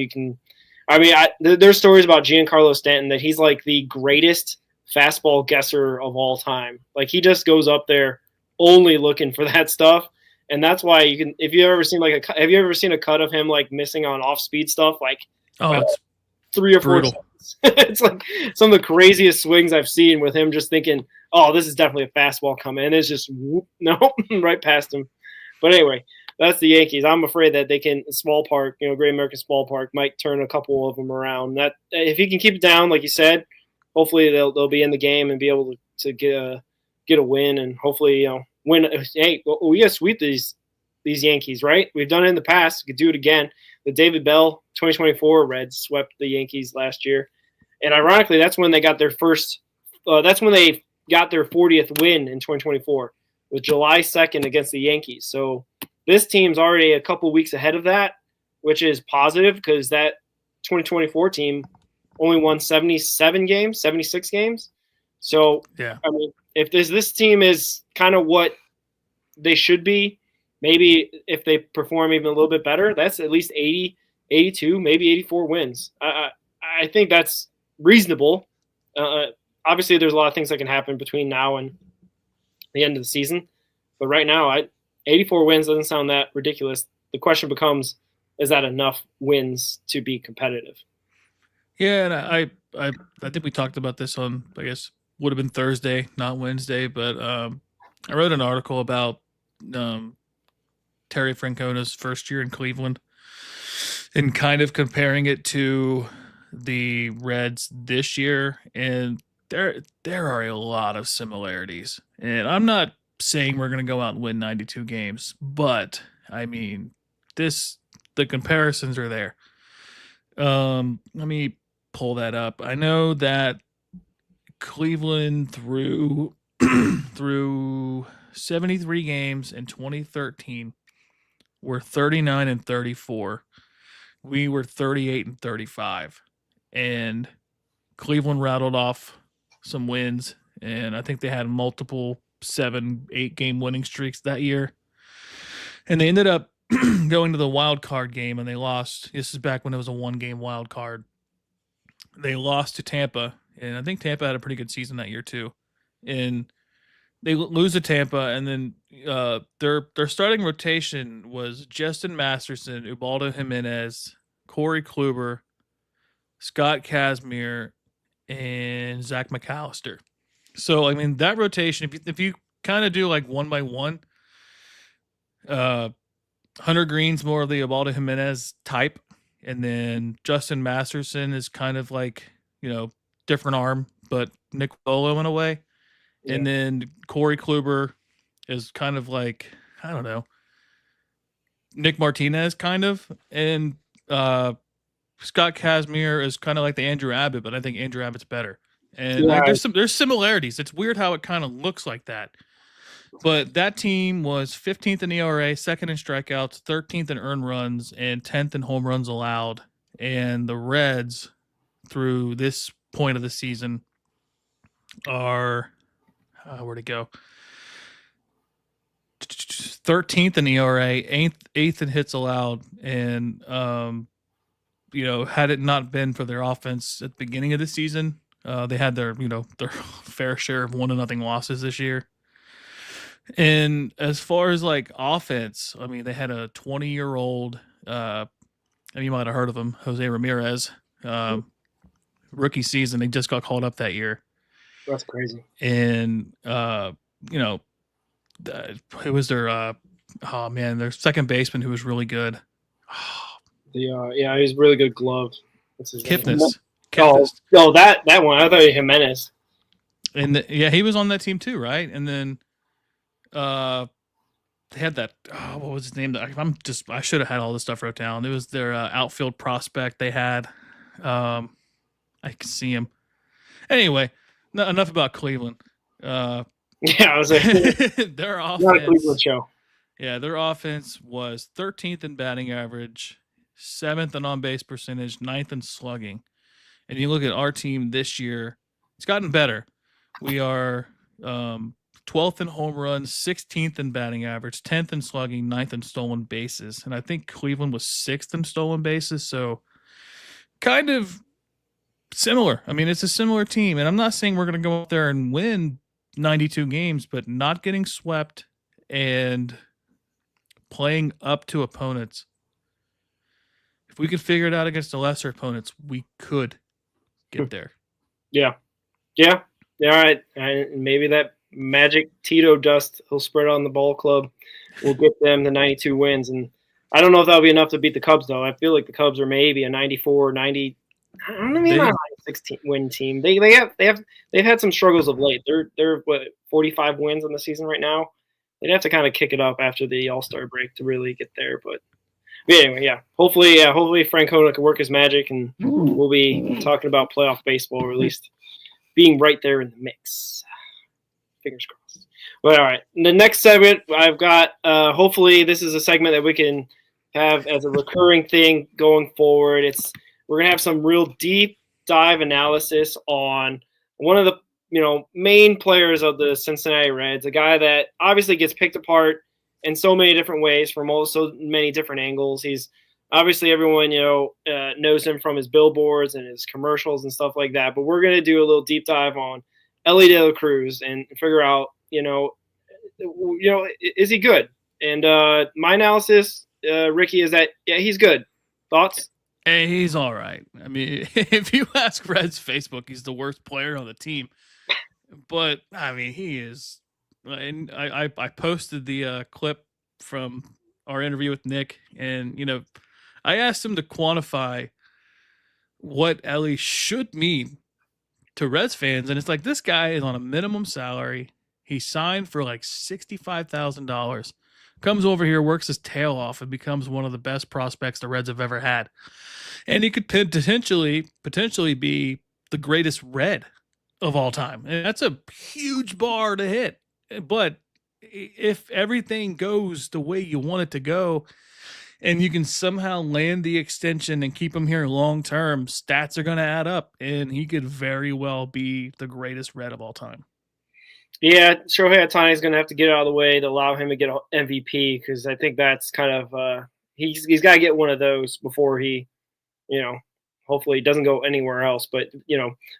There's stories about Giancarlo Stanton that he's like the greatest fastball guesser of all time. Like, he just goes up there only looking for that stuff. And that's why if you ever seen have you ever seen a cut of him missing on off speed stuff?
It's
3 or 4
brutal.
seconds. It's like some of the craziest swings I've seen with him just thinking, oh, this is definitely a fastball coming. And it's just, right past him. But anyway, that's the Yankees. I'm afraid that they can, small park, Great American Small Park, might turn a couple of them around. That if he can keep it down, like you said, hopefully they'll be in the game and be able to get a win, and hopefully win. Hey, we got to sweep these Yankees, right? We've done it in the past. We could do it again. The David Bell 2024 Reds swept the Yankees last year, and ironically, that's when they got their first. That's when they got their 40th win in 2024. Was July 2nd against the Yankees. So this team's already a couple weeks ahead of that, which is positive because that 2024 team only won 76 games. So,
yeah.
If this team is kind of what they should be, maybe if they perform even a little bit better, that's at least 80, 82, maybe 84 wins. I think that's reasonable. Obviously, there's a lot of things that can happen between now and the end of the season. But right now, 84 wins doesn't sound that ridiculous. The question becomes, is that enough wins to be competitive?
Yeah, and I think we talked about this on, I guess, would have been Thursday, not Wednesday, but I wrote an article about Terry Francona's first year in Cleveland and kind of comparing it to the Reds this year, and there are a lot of similarities. And I'm not saying we're going to go out and win 92 games, but the comparisons are there. Let me pull that up. I know that Cleveland through 73 games in 2013 were 39-34. We were 38-35, and Cleveland rattled off some wins, and I think they had multiple 7-8 game winning streaks that year. And they ended up going to the wild card game, and they lost. This is back when it was a 1-game wild card. They lost to Tampa, and I think Tampa had a pretty good season that year too. And they lose to Tampa, and then their starting rotation was Justin Masterson, Ubaldo Jimenez, Corey Kluber, Scott Kazmir, and Zach McAllister. So I mean that rotation, if you kind of do like one by one, Hunter Green's more of the Ubaldo Jimenez type, and then Justin Masterson is kind of like, different arm, but Nick Bolo in a way.
Yeah.
And then Corey Kluber is kind of like, I don't know, Nick Martinez kind of, and Scott Kazmir is kind of like the Andrew Abbott, but I think Andrew Abbott's better. And there's similarities. It's weird how it kind of looks like that. But that team was 15th in ERA, second in strikeouts, 13th in earned runs, and 10th in home runs allowed. And the Reds, through this point of the season, are where'd it go? 13th in ERA, eighth in hits allowed, and had it not been for their offense at the beginning of the season, they had their their fair share of 1-0 losses this year. And as far as like offense, I mean, they had a 20-year-old, and you might have heard of him, Jose Ramirez, rookie season. He just got called up that year.
That's crazy.
And who was their their second baseman who was really good.
He's really good glove. What's his name?
Kipnis.
Oh, that one. I thought it was Jimenez.
And he was on that team too, right? And then they had that. What was his name? I should have had all this stuff wrote down. It was their outfield prospect they had. I can see him. Anyway, enough about Cleveland.
I was like,
their offense.
Not a Cleveland show.
Yeah, their offense was 13th in batting average, 7th in on-base percentage, 9th in slugging. And you look at our team this year, it's gotten better. We are 12th in home runs, 16th in batting average, 10th in slugging, 9th in stolen bases. And I think Cleveland was 6th in stolen bases, so kind of similar. I mean, it's a similar team. And I'm not saying we're going to go out there and win 92 games, but not getting swept and playing up to opponents. If we could figure it out against the lesser opponents, we could get there.
Yeah. All right. And maybe that magic Tito dust he'll spread on the ball club will get them the 92 wins. And I don't know if that'll be enough to beat the Cubs, though. I feel like the Cubs are maybe a 94, 90. I don't know, maybe not a 16 win team. They've had some struggles of late. They're 45 wins in the season right now. They'd have to kind of kick it up after the All-Star break to really get there. But anyway, yeah. Hopefully Francona can work his magic, and we'll be talking about playoff baseball, or at least being right there in the mix. Fingers crossed. But all right, the next segment I've got. Hopefully, this is a segment that we can have as a recurring thing going forward. We're gonna have some real deep dive analysis on one of the main players of the Cincinnati Reds, a guy that obviously gets picked apart in so many different ways from so many different angles. He's obviously everyone knows him from his billboards and his commercials and stuff like that. But we're gonna do a little deep dive on Elly De La Cruz and figure out is he good? And my analysis, Ricky, is that he's good. Thoughts?
Hey, he's all right. I mean, if you ask Reds Facebook, he's the worst player on the team. But I mean, he is. And I posted the clip from our interview with Nick, and I asked him to quantify what Elly should mean to Reds fans, and it's like, this guy is on a minimum salary. He signed for like $65,000. Comes over here, works his tail off, and becomes one of the best prospects the Reds have ever had. And he could potentially be the greatest Red of all time. And that's a huge bar to hit. But if everything goes the way you want it to go, and you can somehow land the extension and keep him here long term, stats are going to add up, and he could very well be the greatest Red of all time.
Yeah, Shohei Ohtani is going to have to get out of the way to allow him to get an MVP, because I think that's kind of he's got to get one of those before he, hopefully doesn't go anywhere else. But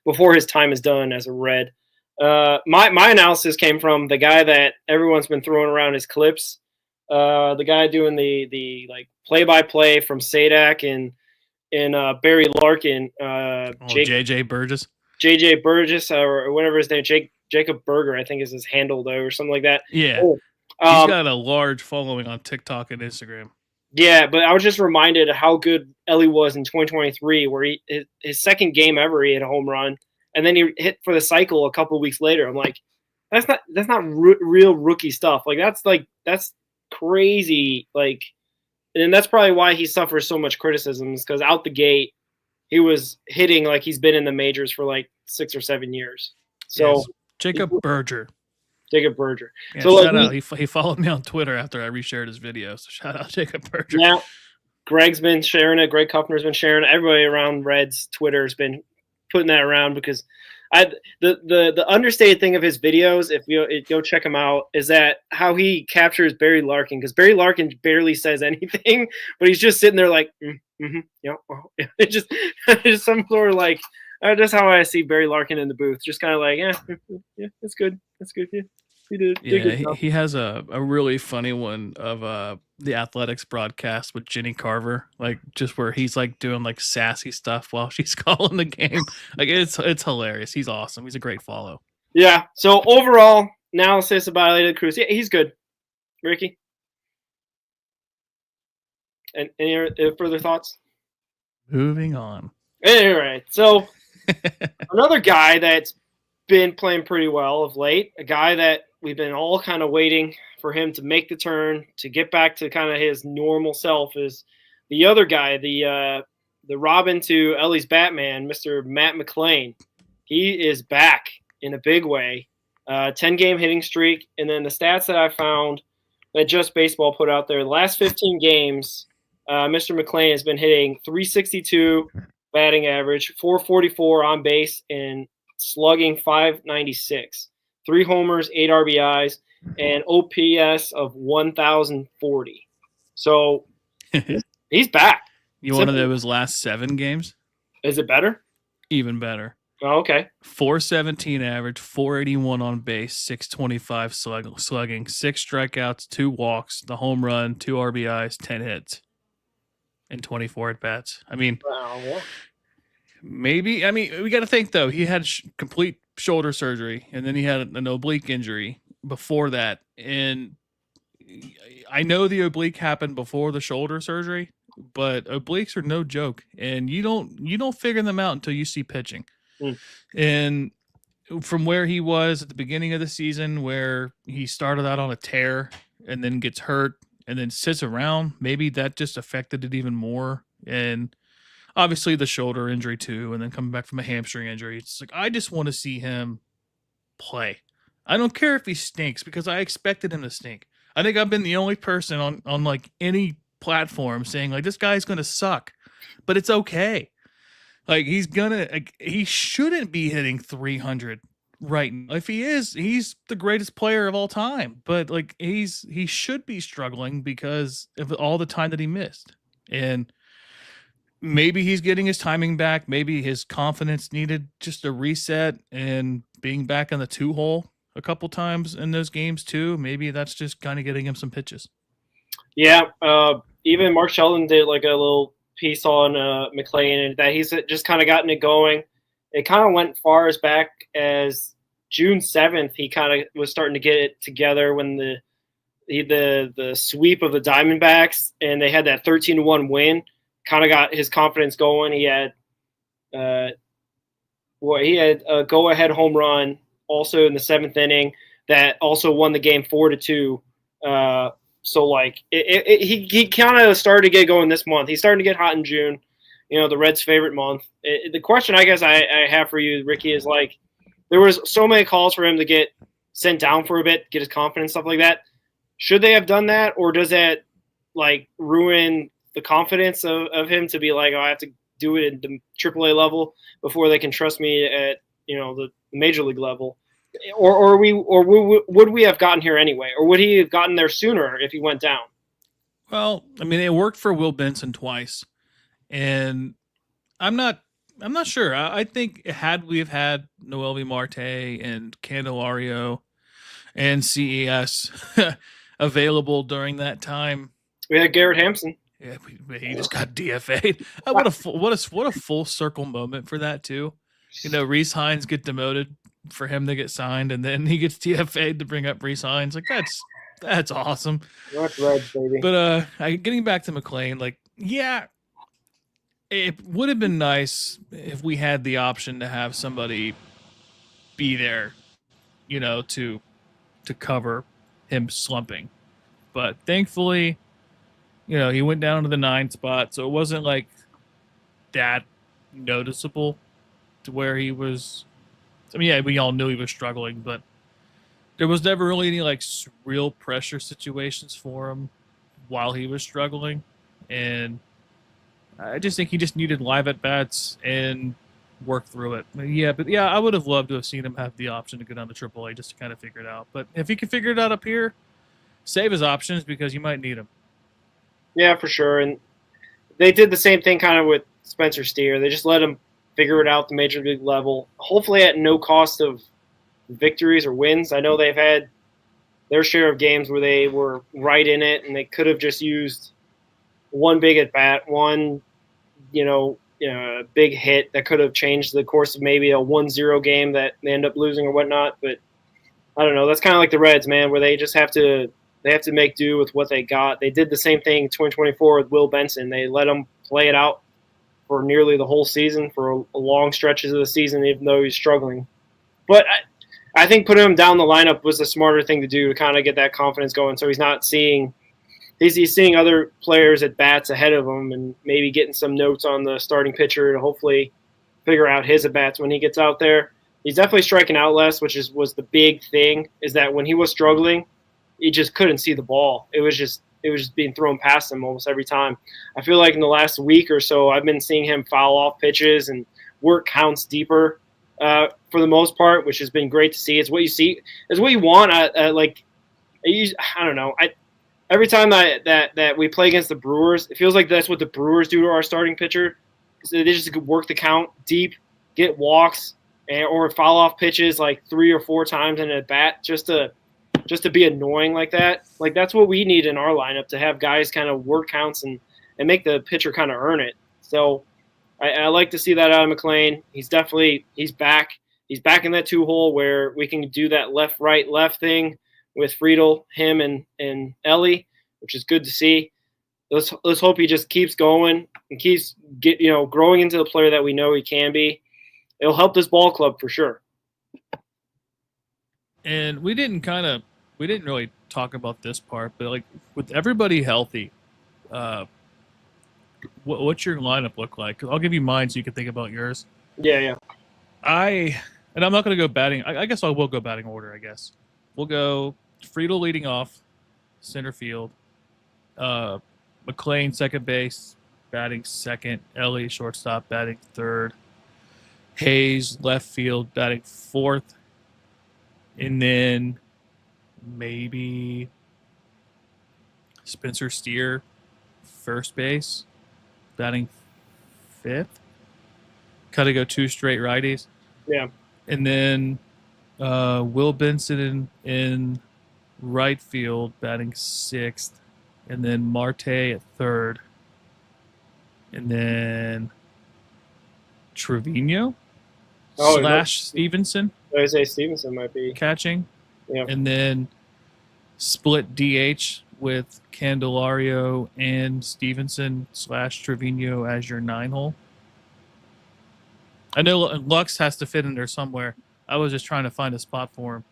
before his time is done as a Red. My analysis came from the guy that everyone's been throwing around his clips, the guy doing the like play-by-play from Sadak and Barry Larkin.
JJ Burgess.
JJ Burgess or whatever his name, Jacob Berger, I think is his handle though, or something like that.
Yeah.
Oh,
He's got a large following on TikTok and Instagram.
Yeah, but I was just reminded of how good Elly was in 2023, where his second game ever he hit a home run, and then he hit for the cycle a couple of weeks later. I'm like, that's not real rookie stuff. That's crazy. And that's probably why he suffers so much criticism, because out the gate he was hitting like he's been in the majors for like 6 or 7 years. So
yes. Jacob Berger.
Jacob Berger.
Yeah,
so
shout out. He followed me on Twitter after I reshared his video. So shout out Jacob Berger.
Yeah. Greg's been sharing it. Greg Kuffner's been sharing it. Everybody around Reds Twitter has been putting that around, because the understated thing of his videos, if you go check him out, is that how he captures Barry Larkin, because Barry Larkin barely says anything, but he's just sitting there like, yeah, it just some sort of like, that's how I see Barry Larkin in the booth, just kind of like, yeah, it's good, yeah.
He has a really funny one of the Athletics broadcast with Jenny Carver, like just where he's like doing like sassy stuff while she's calling the game. Like it's hilarious. He's awesome. He's a great follow.
Yeah. So overall analysis about Elly De La Cruz. Yeah, he's good. Ricky, and any further thoughts?
Moving on.
All right. So another guy that's been playing pretty well of late, a guy that we've been all kind of waiting for him to make the turn, to get back to kind of his normal self, is the other guy, the Robin to Elly's Batman, Mr. Matt McLain. He is back in a big way. 10-game hitting streak, and then the stats that I found that Just Baseball put out there, the last 15 games, Mr. McLain has been hitting .362 batting average, .444 on base, and slugging .596. 3 homers, 8 RBIs, and OPS of 1,040. So he's back.
You want to know his last 7 games?
Is it better?
Even better.
Oh, okay.
417 average, 481 on base, 625 slugging, 6 strikeouts, 2 walks, the home run, 2 RBIs, 10 hits, and 24 at bats. I mean, maybe. I mean, we got to think though. He had complete shoulder surgery, and then he had an oblique injury before that. And I know the oblique happened before the shoulder surgery, but obliques are no joke, and you don't figure them out until you see pitching. And from where he was at the beginning of the season, where he started out on a tear and then gets hurt and then sits around, maybe that just affected it even more. And obviously the shoulder injury too, and then coming back from a hamstring injury. It's like, I just want to see him play. I don't care if he stinks, because I expected him to stink. I think I've been the only person on like any platform saying like, this guy's going to suck, but it's okay. Like he shouldn't be hitting 300 right now. If he is, he's the greatest player of all time, but like he should be struggling because of all the time that he missed. And maybe he's getting his timing back. Maybe his confidence needed just a reset, and being back on the 2-hole a couple times in those games too. Maybe that's just kind of getting him some pitches. Yeah.
Even Mark Sheldon did like a little piece on McLain, and that he's just kind of gotten it going. It kind of went far as back as June 7th. He kind of was starting to get it together when the sweep of the Diamondbacks, and they had that 13-1 win. Kind of got his confidence going. He had a go-ahead home run also in the 7th inning that also won the game 4-2. So like he kind of started to get going this month. He's starting to get hot in June, the Reds' favorite month. The question I guess I have for you, Ricky, is like, there was so many calls for him to get sent down for a bit, get his confidence, stuff like that. Should they have done that, or does that like ruin the confidence of him to be like, oh, I have to do it at the AAA level before they can trust me at the major league level? Or would we have gotten here anyway? Or would he have gotten there sooner if he went down?
Well, I mean, it worked for Will Benson twice, and I'm not sure. I think had we have had Noelvi Marte and Candelario and CES available during that time,
we had Garrett Hampson.
Yeah, he just got DFA'd. What a full circle moment for that too. Reese Hines get demoted for him to get signed, and then he gets TFA'd to bring up Reese Hines. Like that's awesome.
That's Reds, baby.
But getting back to McLean, like, yeah, it would have been nice if we had the option to have somebody be there, to cover him slumping. But thankfully, he went down to the 9 spot, so it wasn't like that noticeable to where he was. I mean, yeah, we all knew he was struggling, but there was never really any like real pressure situations for him while he was struggling. And I just think he just needed live at bats and work through it. But I would have loved to have seen him have the option to go down to AAA just to kind of figure it out. But if he could figure it out up here, save his options because you might need him.
Yeah, for sure. And they did the same thing kind of with Spencer Steer. They just let him figure it out at the major league level, hopefully at no cost of victories or wins. I know they've had their share of games where they were right in it and they could have just used one big at bat, one, big hit that could have changed the course of maybe a 1-0 game that they end up losing or whatnot. But I don't know. That's kind of like the Reds, man, where they just have to make do with what they got. They did the same thing in 2024 with Will Benson. They let him play it out for nearly the whole season, for long stretches of the season, even though he's struggling. But I think putting him down the lineup was the smarter thing to do to kind of get that confidence going. So he's not seeing he's seeing other players at bats ahead of him and maybe getting some notes on the starting pitcher to hopefully figure out his at bats when he gets out there. He's definitely striking out less, which was the big thing, is that when he was struggling, he just couldn't see the ball. It was just being thrown past him almost every time. I feel like in the last week or so, I've been seeing him foul off pitches and work counts deeper for the most part, which has been great to see. It's what you see. It's what you want. I don't know. Every time that we play against the Brewers, it feels like that's what the Brewers do to our starting pitcher. So they just work the count deep, get walks, or foul off pitches like 3 or 4 times in a bat just to be annoying like that. Like that's what we need in our lineup, to have guys kind of work counts and make the pitcher kind of earn it. So I like to see that out of McLean. He's back. He's back in that 2-hole where we can do that left, right, left thing with Friedel, him, and Ellie, which is good to see. Let's hope he just keeps going and keeps growing into the player that we know he can be. It'll help this ball club for sure.
And we didn't really talk about this part, but like with everybody healthy, what's your lineup look like? I'll give you mine so you can think about yours.
Yeah.
I'm not going to go batting. I guess I will go batting order. I guess we'll go Friedel leading off, center field. McLean second base, batting second. Ellie shortstop, batting third. Hayes left field, batting fourth. And then maybe Spencer Steer, first base, batting fifth. Kind of go 2 straight righties.
Yeah.
And then Will Benson in right field, batting sixth. And then Marte at third. And then Trevino / Stevenson.
I would say Stevenson might be
catching.
Yeah.
And then split DH with Candelario and Stevenson / Trevino as your 9-hole. I know Lux has to fit in there somewhere. I was just trying to find a spot for him.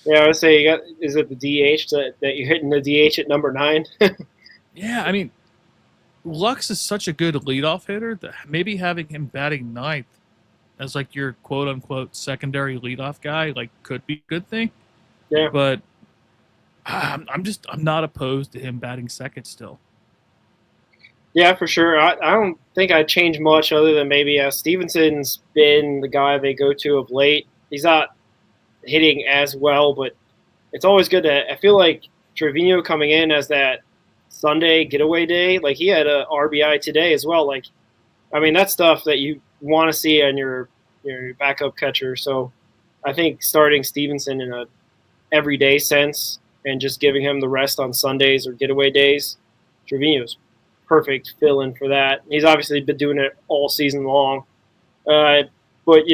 Yeah, I would say is it the DH that you're hitting the DH at number 9?
Yeah, I mean, Lux is such a good leadoff hitter that maybe having him batting 9th as like your quote unquote secondary leadoff guy like could be a good thing.
Yeah.
But I'm not opposed to him batting second still.
Yeah, for sure. I don't think I'd change much other than maybe Stevenson's been the guy they go to of late. He's not hitting as well, but it's always good to – I feel like Trevino coming in as that Sunday getaway day, like he had a RBI today as well. Like, I mean, that's stuff that you want to see on your backup catcher. So I think starting Stevenson in a everyday sense and just giving him the rest on Sundays or getaway days, Trevino's perfect fill-in for that. He's obviously been doing it all season long. but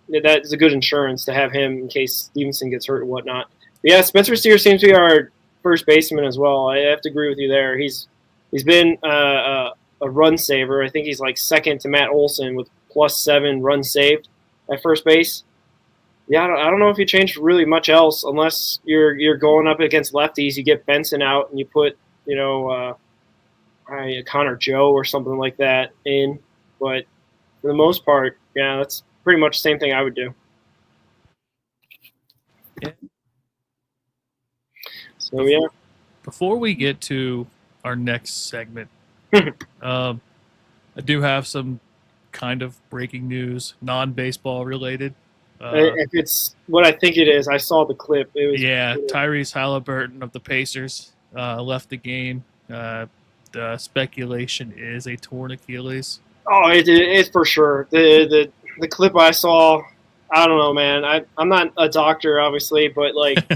that is a good insurance to have him in case Stevenson gets hurt and whatnot. But yeah, Spencer Steer seems to be our first baseman as well. I have to agree with you there. He's been a run saver. I think he's like second to Matt Olson with +7 runs saved at first base. Yeah, I don't know if you changed really much else unless you're going up against lefties. You get Benson out and you put Connor Joe or something like that in. But for the most part, yeah, that's pretty much the same thing I would do.
Yeah.
So yeah.
Before we get to our next segment, I do have some kind of breaking news, non-baseball related.
If it's what I think it is, I saw the clip. It was
Tyrese Halliburton of the Pacers left the game. The speculation is a torn Achilles.
Oh, it's for sure. The clip I saw, I don't know, man. I'm not a doctor, obviously, but like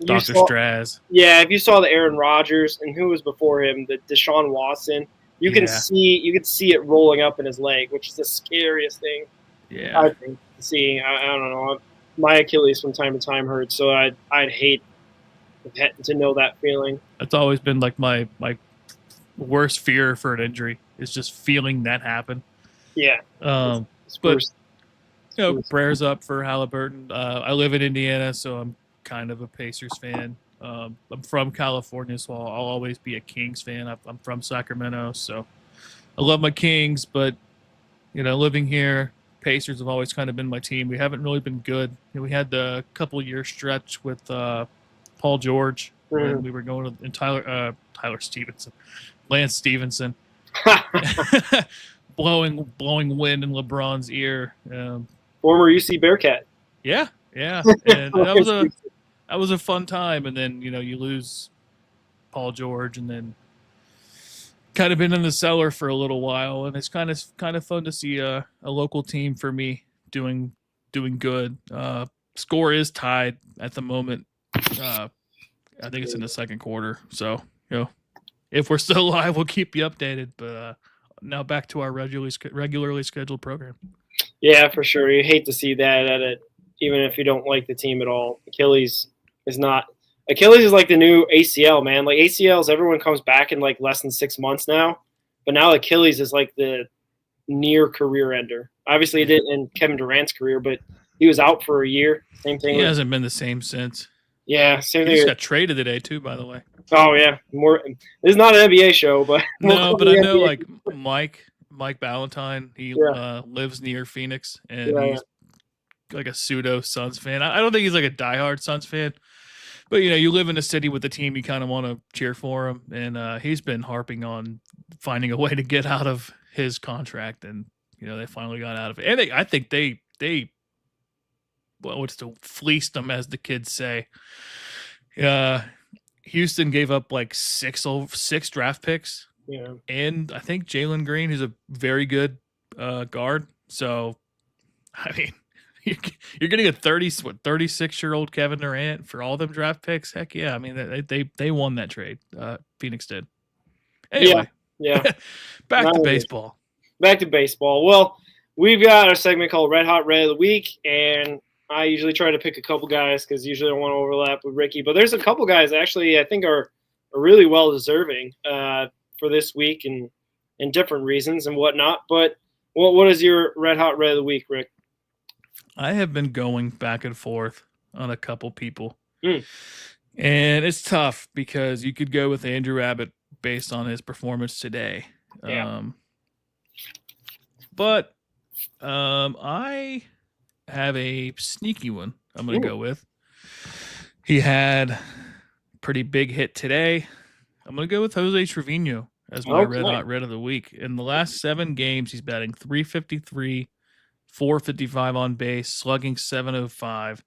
Dr. Straz.
Yeah, if you saw the Aaron Rodgers and who was before him, the Deshaun Watson, you can see it rolling up in his leg, which is the scariest thing.
Yeah,
I think seeing. I don't know. My Achilles from time to time hurts, so I'd hate to know that feeling.
That's always been like my worst fear for an injury is just feeling that happen.
Yeah.
But prayers up for Halliburton. I live in Indiana, so I'm kind of a Pacers fan. I'm from California, so I'll always be a Kings fan. I'm from Sacramento, so I love my Kings, but living here, Pacers have always kind of been my team. We haven't really been good. We had the couple-year stretch with Paul George when we were going to Tyler Stevenson, Lance Stevenson, blowing wind in LeBron's ear.
Former UC Bearcat.
Yeah, and that was a fun time. And then you lose Paul George, and then kind of been in the cellar for a little while, and it's kind of fun to see a local team for me doing good. Score is tied at the moment. I think it's in the second quarter. So if we're still alive, we'll keep you updated. But now back to our regularly scheduled program.
Yeah, for sure. You hate to see that at it, even if you don't like the team at all. Achilles is like the new ACL, man. Like ACLs, everyone comes back in like less than 6 months now, but now Achilles is like the near career ender. Obviously, it didn't end Kevin Durant's career, but he was out for a year. Same thing.
He hasn't been the same since.
Yeah, same thing.
He just got traded today too, by the way.
Oh yeah, more. This is not an NBA show, but
no, but I know like Mike Ballantyne. He lives near Phoenix, and he's like a pseudo Suns fan. I don't think he's like a diehard Suns fan. But, you live in a city with a team, you kind of want to cheer for him. And he's been harping on finding a way to get out of his contract. And, they finally got out of it. And I think they fleeced them, as the kids say. Houston gave up like six draft picks.
Yeah.
And I think Jalen Green is a very good guard. So, I mean, you're getting a 36-year-old Kevin Durant for all them draft picks. Heck yeah! I mean, they won that trade. Phoenix did. Anyway,
yeah.
Back to baseball.
Back to baseball. Well, we've got a segment called Red Hot Red of the Week, and I usually try to pick a couple guys because usually I don't want to overlap with Ricky. But there's a couple guys actually I think are really well deserving for this week and different reasons and whatnot. But what is your Red Hot Red of the Week, Rick?
I have been going back and forth on a couple people.
And
it's tough because you could go with Andrew Abbott based on his performance today.
Yeah.
But I have a sneaky one I'm going to go with. He had a pretty big hit today. I'm going to go with Jose Trevino as my Red Hot Red of the Week. In the last 7 games, he's batting .353, .455 on base, slugging .705.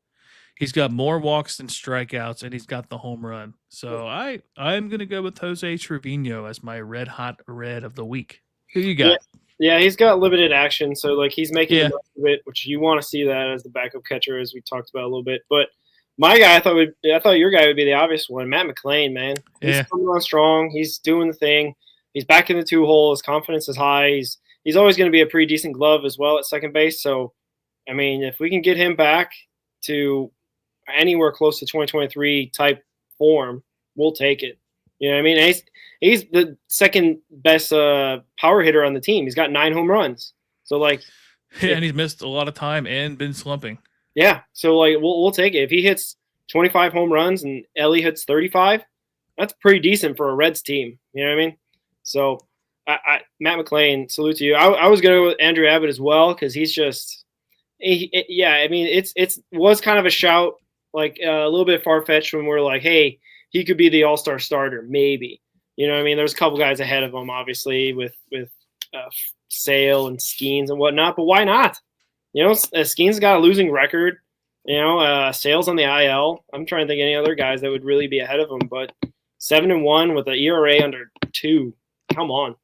He's got more walks than strikeouts, and he's got the home run. So I'm going to go with Jose Trevino as my Red Hot Red of the Week. Who you got?
Yeah, he's got limited action, so like he's making the most of it, which you want to see that as the backup catcher, as we talked about a little bit. But my guy, I thought your guy would be the obvious one, Matt McLain, man. He's coming on strong. He's doing the thing. He's back in the 2-hole. His confidence is high. He's always going to be a pretty decent glove as well at second base. So I mean, if we can get him back to anywhere close to 2023 type form, we'll take it. You know what I mean? And he's the second best power hitter on the team. He's got 9 home runs. So like,
and he's missed a lot of time and been slumping.
Yeah. So like, we'll take it. If he hits 25 home runs and Ellie hits 35, that's pretty decent for a Reds team. You know what I mean? So Matt McLain, salute to you. I was going to go with Andrew Abbott as well because he's just yeah. I mean, it was kind of a shout, like a little bit far fetched when we're like, hey, he could be the all-star starter, maybe. You know what I mean? There's a couple guys ahead of him, obviously, with Sale and Skeens and whatnot, but why not? You know, Skeens got a losing record. You know, Sale's on the IL. I'm trying to think of any other guys that would really be ahead of him, but 7-1 with an ERA under 2. Come on.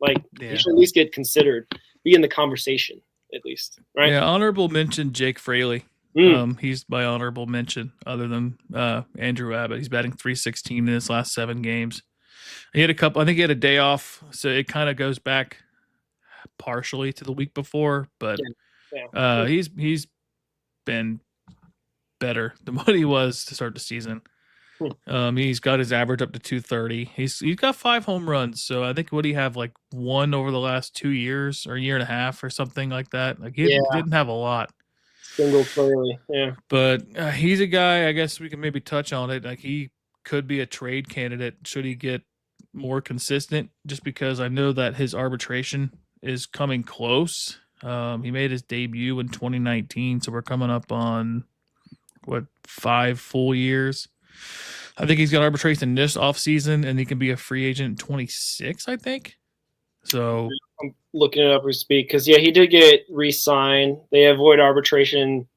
Like, he should at least get considered, be in the conversation, at least, right?
Yeah, honorable mention Jake Fraley. He's my honorable mention other than Andrew Abbott. He's batting .316 in his last 7 games. He had a couple, I think he had a day off, so it kind of goes back partially to the week before, but he's been better than what he was to start the season. He's got his average up to 230. He's got 5 home runs, so I think what do you have, like 1 over the last 2 years or a year and a half or something like that. Like he didn't have a lot.
Single clearly, yeah.
But he's a guy, I guess we can maybe touch on it. Like he could be a trade candidate should he get more consistent, just because I know that his arbitration is coming close. He made his debut in 2019, so we're coming up on, 5 full years. I think he's got arbitration this offseason, and he can be a free agent in 26, I think. So
I'm looking it up as we speak because he did get re-signed. They avoid arbitration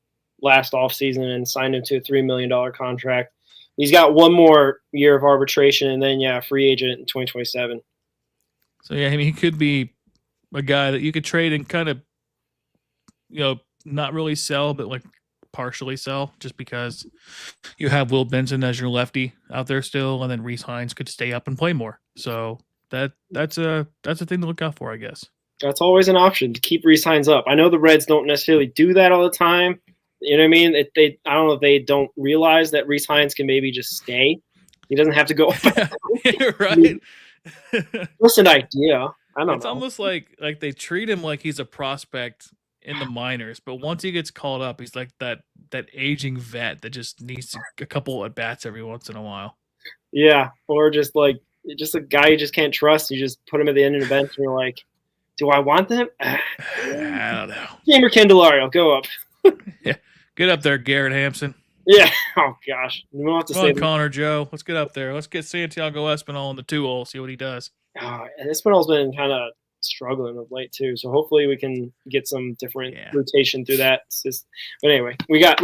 last offseason and signed him to a $3 million contract. He's got 1 more year of arbitration, and then free agent in 2027.
So I mean, he could be a guy that you could trade and kind of, not really sell, but like partially sell, just because you have Will Benson as your lefty out there still, and then Rhys Hines could stay up and play more. So that's a thing to look out for, I guess.
That's always an option to keep Rhys Hines up. I know the Reds don't necessarily do that all the time. You know what I mean? I don't know if they don't realize that Rhys Hines can maybe just stay. He doesn't have to go.
Right.
What's an idea? I don't know.
It's almost like they treat him like he's a prospect in the minors, but once he gets called up, he's like that aging vet that just needs a couple at bats every once in a while.
Yeah, or just a guy you just can't trust. You just put him at the end of the bench, and you're like, "Do I want them?"
I don't know.
Gamer Candelario, go up.
Yeah, get up there, Garrett Hampson.
Yeah. Oh gosh, we don't have to
Come on, Connor Joe. Let's get up there. Let's get Santiago Espinal in the 2-hole. See what he does.
And Espinal's been kind of struggling of late too, so hopefully we can get some different rotation through that. But anyway, we got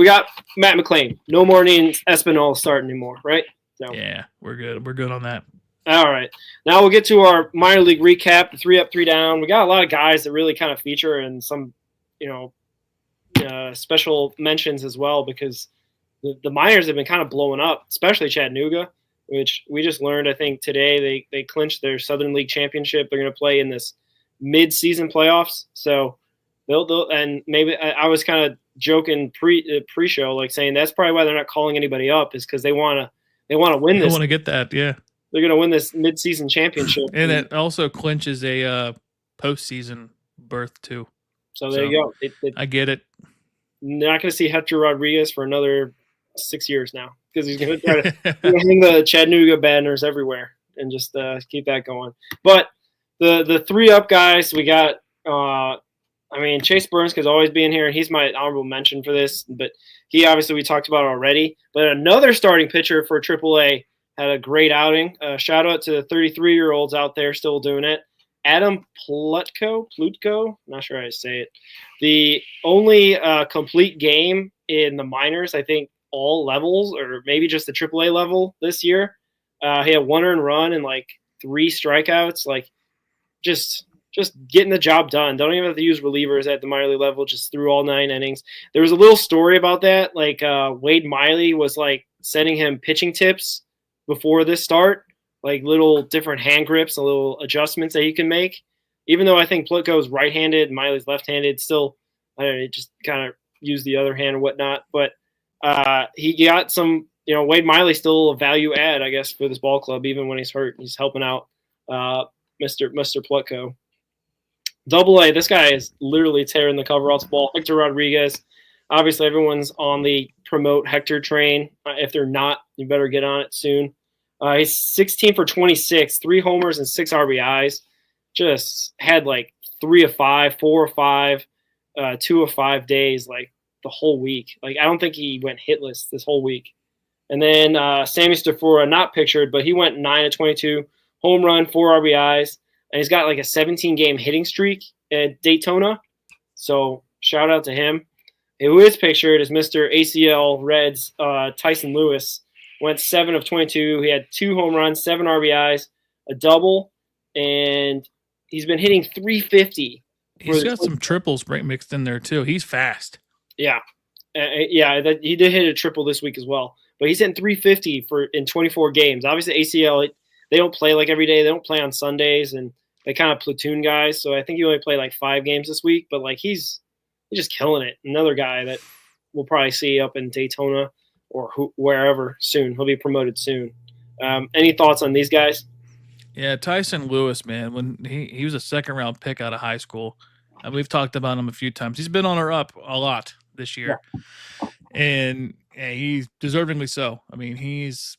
Matt McLain. No more needing Espinal start anymore, right? So.
Yeah, we're good. We're good on that.
All right, now we'll get to our minor league recap. The 3 up, 3 down. We got a lot of guys that really kind of feature and some, special mentions as well, because the minors have been kind of blowing up, especially Chattanooga, which we just learned, I think, today. They clinched their Southern League championship. They're going to play in this mid-season playoffs. So they'll and maybe I was kind of joking pre-show, like saying that's probably why they're not calling anybody up, is because they want to win this.
They want to get that, yeah.
They're going to win this mid-season championship.
And it also clinches a postseason berth, too.
So there you go.
I get it.
They're not going to see Hector Rodriguez for another 6 years now, because he's going to try to hang the Chattanooga banners everywhere and just keep that going. But the 3 up guys, we got Chase Burns could always be in here, and he's my honorable mention for this, but he obviously we talked about already. But another starting pitcher for AAA had a great outing. Shout out to the 33-year-olds out there still doing it. Adam Plutko, not sure how to say it. The only complete game in the minors, I think, all levels, or maybe just the AAA level this year. He had 1 earned run and 3 strikeouts. Just getting the job done. Don't even have to use relievers at the minor league level. Just threw all 9 innings. There was a little story about that. Wade Miley was sending him pitching tips before this start, little different hand grips, and little adjustments that he can make. Even though I think Plutko is right-handed, Miley's left-handed, still, I don't know, it just kind of use the other hand and whatnot. But he got some, Wade Miley's still a value add, I guess, for this ball club, even when he's hurt. He's helping out Mr. Plutko. Double A, this guy is literally tearing the cover off the ball. Hector Rodriguez. Obviously, everyone's on the promote Hector train. If they're not, you better get on it soon. He's 16 for 26, 3 homers and 6 RBIs. Just had like 3 of 5, 4 of 5, 2 of 5 days, like the whole week. Like I don't think he went hitless this whole week. And then Sammy Stafura, not pictured, but he went 9 of 22, home run, 4 RBIs, and he's got like a 17-game hitting streak at Daytona. So shout out to him. Who is pictured is Mr. ACL Reds Tyson Lewis. Went 7 of 22. He had 2 home runs, 7 RBIs, a double, and he's been hitting 350.
He's got some triples mixed in there too. He's fast.
Yeah. He did hit a triple this week as well. But he's hitting 350 in 24 games. Obviously, ACL, they don't play like every day. They don't play on Sundays, and they kind of platoon guys. So I think he only played like 5 games this week. But like he's just killing it. Another guy that we'll probably see up in Daytona or wherever soon. He'll be promoted soon. Any thoughts on these guys?
Yeah, Tyson Lewis, man, when he was a second-round pick out of high school. We've talked about him a few times. He's been on or up a lot this year. Yeah. And he's deservingly so. I mean, he's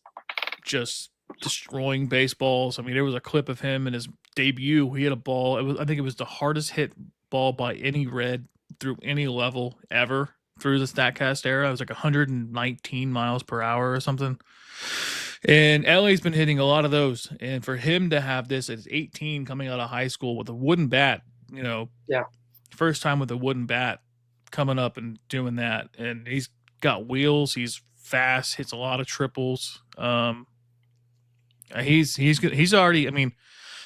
just destroying baseballs. I mean, there was a clip of him in his debut. He hit a ball. I think it was the hardest hit ball by any Red through any level ever through the StatCast era. It was like 119 miles per hour or something. And LA's been hitting a lot of those. And for him to have this at 18 coming out of high school with a wooden bat, first time with a wooden bat coming up and doing that. And he's got wheels. He's fast, hits a lot of triples. He's already, I mean,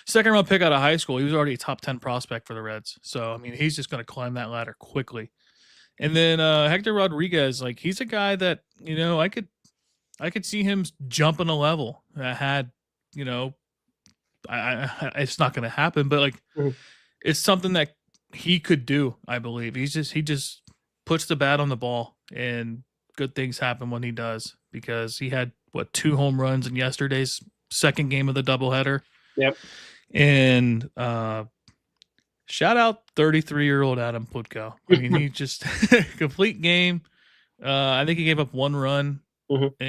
second round pick out of high school. He was already a top 10 prospect for the Reds. So, I mean, he's just going to climb that ladder quickly. And then Hector Rodriguez, like he's a guy that, I could see him jumping a level. I had, it's not going to happen, but like it's something that he could do. I believe he just puts the bat on the ball, and good things happen when he does, because he had 2 home runs in yesterday's second game of the doubleheader.
Yep.
And shout out 33-year-old Adam Plutko. I mean, he just complete game. I think he gave up 1 run. Mm-hmm.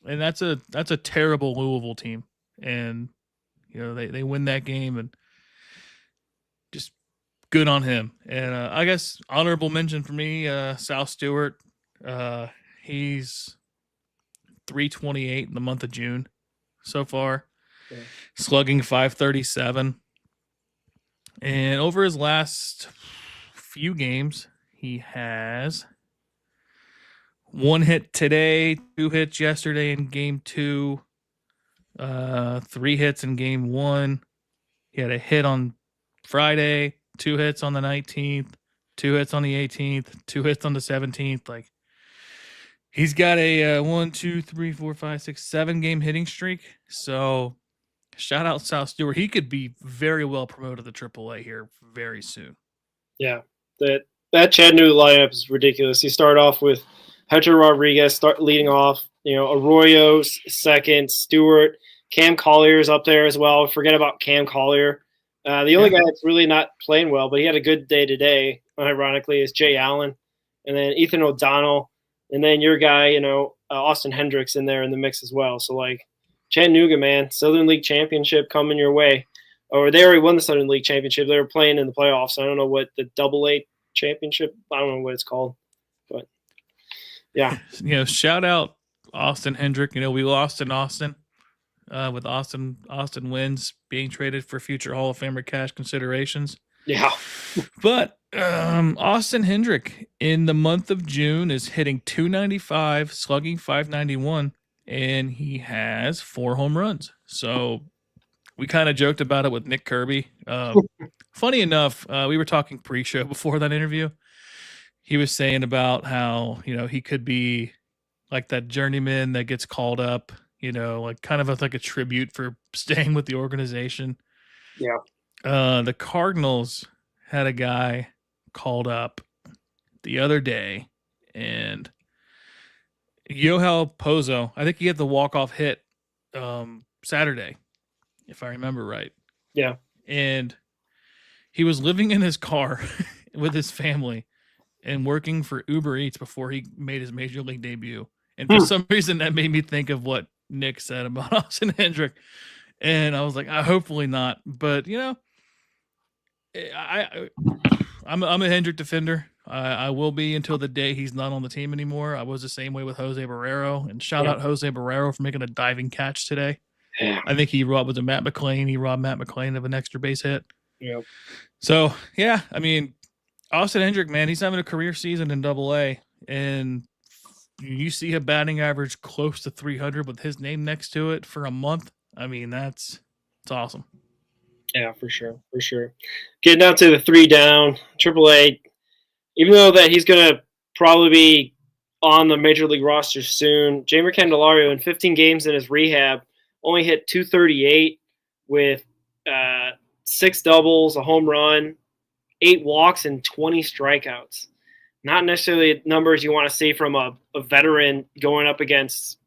And that's a terrible Louisville team, and they win that game, and just good on him. And I guess honorable mention for me, Sal Stewart. He's 328 in the month of June so far, slugging 537, and over his last few games he has 1 hit today, 2 hits yesterday in game 2, 3 hits in game 1. He had a hit on Friday, 2 hits on the 19th, 2 hits on the 18th, 2 hits on the 17th. Like he's got a 1, 2, 3, 4, 5, 6, 7 game hitting streak. So shout out Sal Stewart. He could be very well promoted to AAA here very soon.
Yeah, that Chattanooga lineup is ridiculous. You start off with Hector Rodriguez leading off, Arroyo second, Stewart, Cam Collier's up there as well. Forget about Cam Collier. The only guy that's really not playing well, but he had a good day today, ironically, is Jay Allen. And then Ethan O'Donnell. And then your guy, Austin Hendricks in there in the mix as well. So, like, Chattanooga, man, Southern League Championship coming your way. Or they already won the Southern League Championship. They were playing in the playoffs. I don't know what the AA Championship, I don't know what it's called. But, yeah.
Shout out Austin Hendrick. We lost in Austin with Austin Wins being traded for future Hall of Famer cash considerations.
Yeah.
But Austin Hendrick in the month of June is hitting 295, slugging 591, and he has 4 home runs. So we kind of joked about it with Nick Kirby. Funny enough, we were talking pre-show before that interview. He was saying about how, he could be like that journeyman that gets called up, like kind of like a tribute for staying with the organization.
Yeah.
The Cardinals had a guy called up the other day, and Yohel Pozo, I think he had the walk-off hit Saturday, if I remember right.
Yeah.
And he was living in his car with his family and working for Uber Eats before he made his major league debut. And for some reason, that made me think of what Nick said about Austin Hendrick. And I was like, hopefully not. But, I'm a Hendrick defender. I will be until the day he's not on the team anymore. I was the same way with Jose Barrero. And shout out Jose Barrero for making a diving catch today.
Yeah.
I think he robbed Matt McClain. He robbed Matt McClain of an extra base hit.
Yeah.
So, yeah, I mean, Austin Hendrick, man, he's having a career season in Double-A, and you see a batting average close to 300 with his name next to it for a month. I mean, it's awesome.
Yeah, for sure. Getting down to the 3 down, Triple-A, even though that he's going to probably be on the Major League roster soon, Jeimer Candelario in 15 games in his rehab only hit 238 with 6 doubles, a home run, 8 walks, and 20 strikeouts. Not necessarily numbers you want to see from a veteran going up against,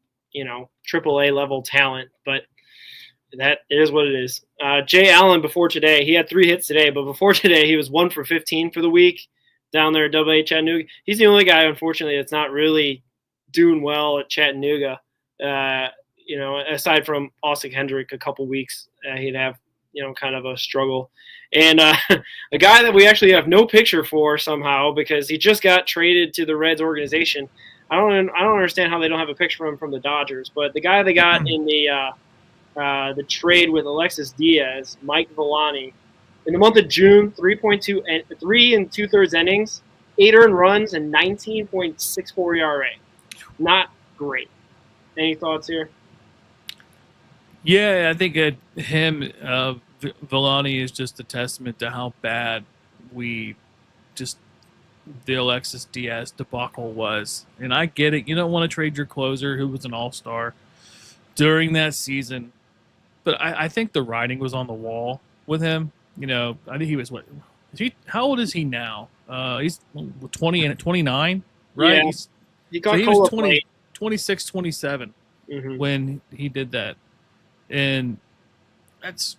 Triple-A level talent, but that is what it is. Jay Allen, before today, he had 3 hits today, but before today, he was 1 for 15 for the week down there at Double-A Chattanooga. He's the only guy, unfortunately, that's not really doing well at Chattanooga. Aside from Austin Hendrick, a couple weeks, he'd have, kind of a struggle. And a guy that we actually have no picture for somehow because he just got traded to the Reds organization. I don't understand how they don't have a picture of him from the Dodgers, but the guy they got in the trade with Alexis Diaz, Mike Villani, in the month of June, 3 2/3 innings, 8 earned runs, and 19.64 ERA. Not great. Any thoughts here?
Yeah, I think Villani is just a testament to how bad the Alexis Diaz debacle was. And I get it. You don't want to trade your closer who was an all-star during that season. But I think the writing was on the wall with him. I think he was how old is he now? He's 20 and 29, right?
Yeah.
He was 26, 27 when he did that. And that's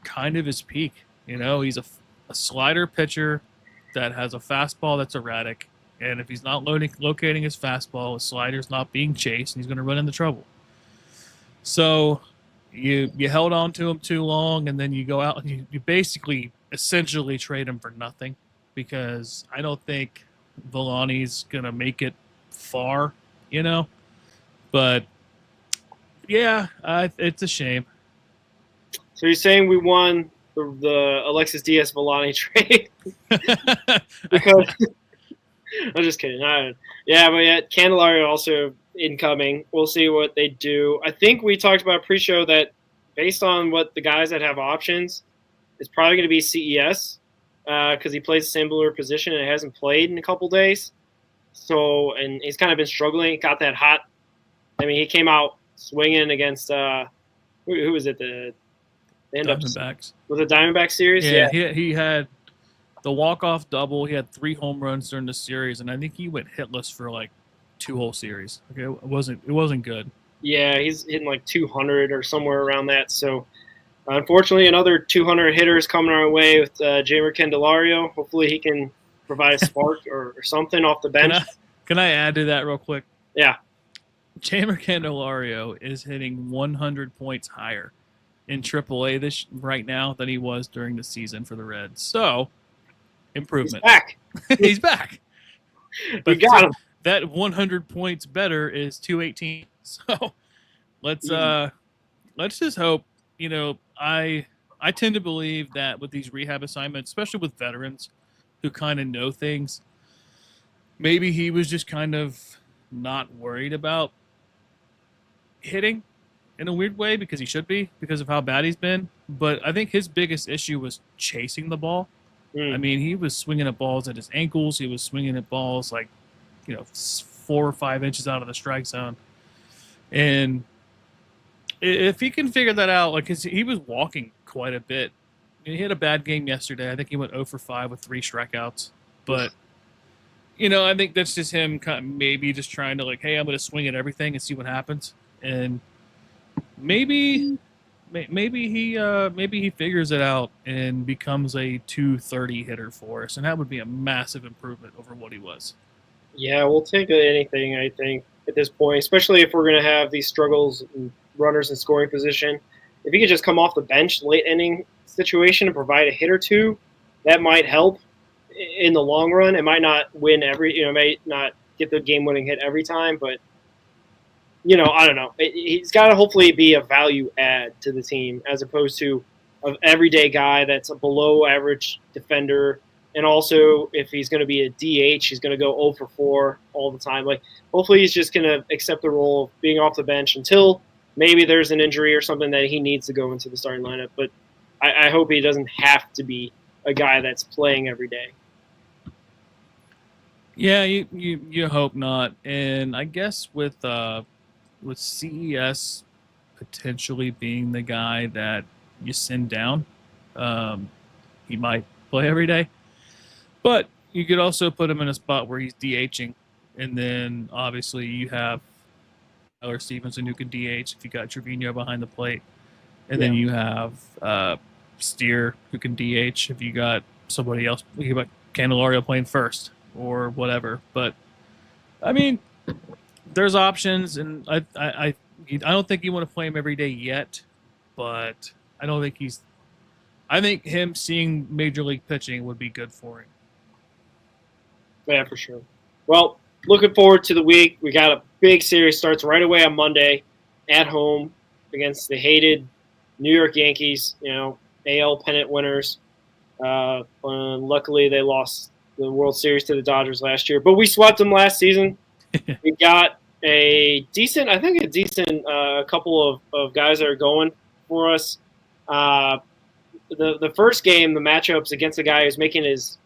kind of his peak. He's a slider pitcher that has a fastball that's erratic. And if he's not locating his fastball, his slider's not being chased, and he's going to run into trouble. So you held on to him too long, and then you go out and you basically essentially trade him for nothing because I don't think Villani's going to make it far, But, yeah, it's a shame.
So you're saying we won the Alexis Diaz Villani trade? Because I'm just kidding. But Candelario also incoming. We'll see what they do. I think we talked about pre-show that based on what the guys that have options, it's probably going to be CES because he plays a similar position and hasn't played in a couple days. So, and he's kind of been struggling. Got that hot. He came out swinging against who was it? The
Diamondbacks.
Was it Diamondback series?
Yeah. He had the walk-off double. He had 3 home runs during the series, and I think he went hitless for like 2 whole series. Okay, it wasn't good.
Yeah, he's hitting like 200 or somewhere around that. So, unfortunately, another 200 hitters coming our way with Jeimer Candelario. Hopefully, he can provide a spark or something off the bench.
Can I add to that real quick?
Yeah.
Jeimer Candelario is hitting 100 points higher in Triple-A right now than he was during the season for the Reds. So, improvement.
He's back.
He's back.
We got him.
That 100 points better is 218. So let's just hope. I tend to believe that with these rehab assignments, especially with veterans who kind of know things, maybe he was just kind of not worried about hitting in a weird way because he should be because of how bad he's been. But I think his biggest issue was chasing the ball. He was swinging at balls at his ankles. He was swinging at balls 4 or 5 inches out of the strike zone. And if he can figure that out, because he was walking quite a bit. He had a bad game yesterday. I think he went 0 for 5 with 3 strikeouts. But I think that's just him kind of maybe just trying to like, hey, I'm going to swing at everything and see what happens. And maybe he figures it out and becomes a 230 hitter for us, and that would be a massive improvement over what he was.
Yeah, we'll take anything, I think, at this point, especially if we're going to have these struggles and runners in scoring position. If he could just come off the bench late inning situation and provide a hit or two, that might help in the long run. It might not win might not get the game winning hit every time, but I don't know. He's got to hopefully be a value add to the team as opposed to an everyday guy that's a below average defender. And also, if he's going to be a DH, he's going to go 0 for 4 all the time. Like, hopefully, he's just going to accept the role of being off the bench until maybe there's an injury or something that he needs to go into the starting lineup. But I hope he doesn't have to be a guy that's playing every day.
Yeah, you hope not. And I guess with CES potentially being the guy that you send down, he might play every day. But you could also put him in a spot where he's DHing, and then obviously you have Tyler Stevenson who can DH if you got Trevino behind the plate, and then you have Steer who can DH if you got somebody else. You got Candelario playing first or whatever. But I mean, there's options, and I don't think you want to play him every day yet, but I don't think I think him seeing major league pitching would be good for him.
Yeah, for sure. Well, looking forward to the week. We got a big series starts right away on Monday at home against the hated New York Yankees, AL pennant winners. Luckily, they lost the World Series to the Dodgers last year, but we swept them last season. We got a decent couple of guys that are going for us. The first game, the matchups against a guy who's making his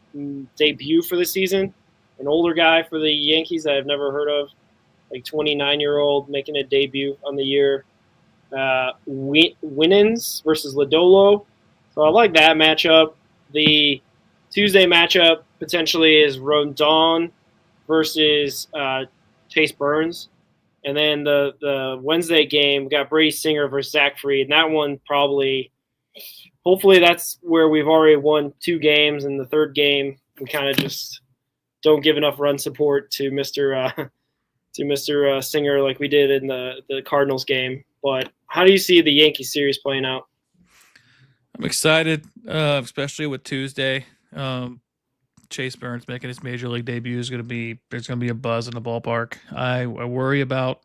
debut for the season, an older guy for the Yankees that I've never heard of, like 29-year-old making a debut on the year. Winans versus Lodolo. So I like that matchup. The Tuesday matchup potentially is Rondon versus Chase Burns. And then the Wednesday game, we got Brady Singer versus Zach Fried. And that one hopefully that's where we've already won 2 games. And the third game, we kind of just don't give enough run support to Mr. Singer like we did in the Cardinals game. But how do you see the Yankee series playing out?
I'm excited, especially with Tuesday. Chase Burns making his major league debut there's going to be a buzz in the ballpark. I worry about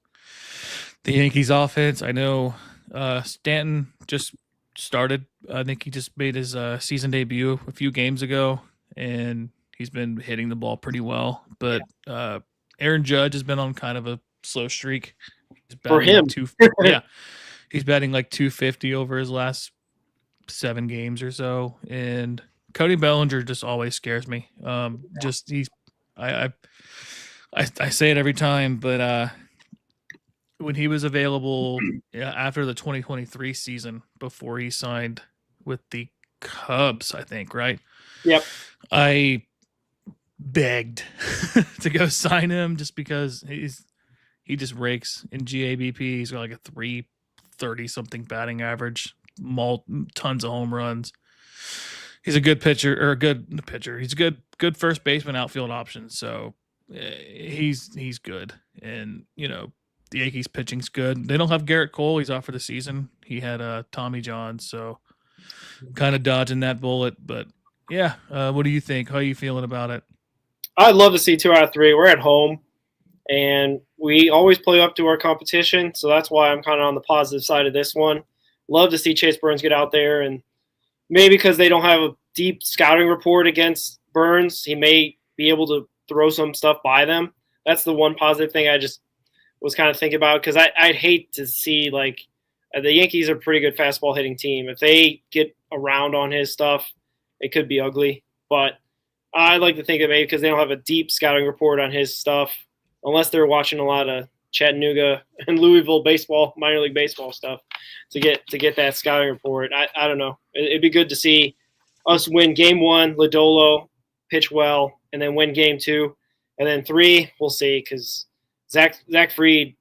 the Yankees offense. I know Stanton just started. I think he just made his season debut a few games ago, and he's been hitting the ball pretty well. But Aaron Judge has been on kind of a slow streak.
For him.
He's batting like 250 over his last 7 games or so, and Cody Bellinger just always scares me. I say it every time, but when he was available after the 2023 season, before he signed with the Cubs, I think, right?
Yep.
I begged to go sign him just because he just rakes in GABP. He's got like a 330 something batting average, tons of home runs. He's a good pitcher, or a good pitcher. He's a good first baseman, outfield option. So he's good. And the Yankees pitching's good. They don't have Garrett Cole. He's out for the season. He had Tommy John, so kind of dodging that bullet. But yeah, what do you think? How are you feeling about it?
I'd love to see 2 out of 3. We're at home, and we always play up to our competition, so that's why I'm kind of on the positive side of this one. Love to see Chase Burns get out there, and maybe because they don't have a deep scouting report against Burns, he may be able to throw some stuff by them. That's the one positive thing I just was kind of thinking about, because I'd hate to see, like, the Yankees are a pretty good fastball hitting team. If they get around on his stuff, it could be ugly. But I like to think of maybe because they don't have a deep scouting report on his stuff, unless they're watching a lot of Chattanooga and Louisville baseball, minor league baseball stuff, to get that scouting report. I don't know. It'd be good to see us win game 1, Lodolo pitch well, and then win game 2, And then 3, we'll see, because Zach Fried,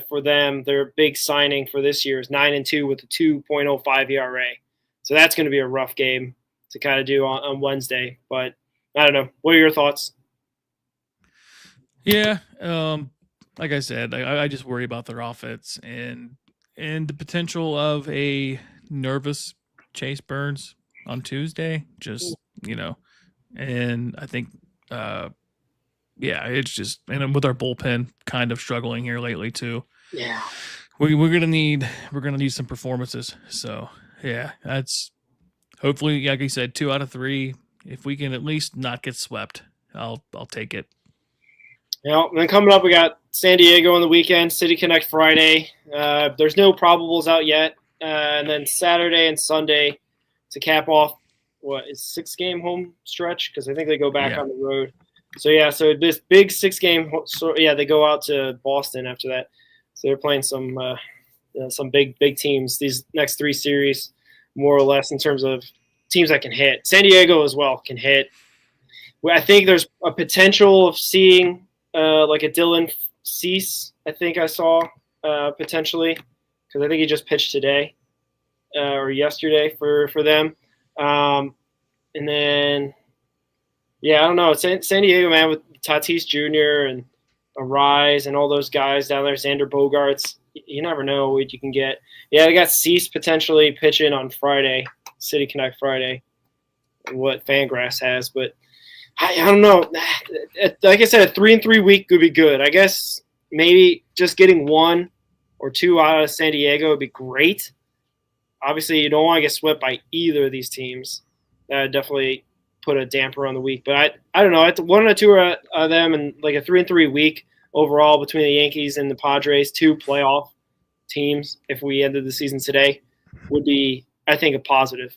for them, their big signing for this year is 9-2 with a 2.05 ERA. So that's going to be a rough game to kind of do on Wednesday. But I don't know. What are your thoughts?
Yeah, like I said, I just worry about their offense and the potential of a nervous Chase Burns on Tuesday. Just and I think, it's just, and with our bullpen kind of struggling here lately too.
Yeah,
we're gonna need some performances. So yeah, that's hopefully, like I said, 2 out of 3. If we can at least not get swept, I'll take it.
And then coming up, we got San Diego on the weekend, City Connect Friday. There's no probables out yet. And then Saturday and Sunday to cap off, what is 6-game home stretch? Because I think they go back on the road. So this big 6-game. They go out to Boston after that. So they're playing some big teams. These next 3 series, more or less, in terms of teams that can hit. San Diego as well can hit. I think there's a potential of seeing like a Dylan Cease, I think I saw potentially, because I think he just pitched today or yesterday for them. And then, I don't know. San Diego, man, with Tatis Jr. and Arise and all those guys down there, Xander Bogaerts, you never know what you can get. Yeah, they got Cease potentially pitching on Friday, City Connect Friday, what Fangraphs has, but I don't know. Like I said, a 3-3 week could be good. I guess maybe just getting 1 or 2 out of San Diego would be great. Obviously, you don't want to get swept by either of these teams. That would definitely put a damper on the week. But I don't know. 1 or 2 of them, and like a 3-3 week overall between the Yankees and the Padres, 2 playoff teams, if we ended the season today, would be, I think, a positive.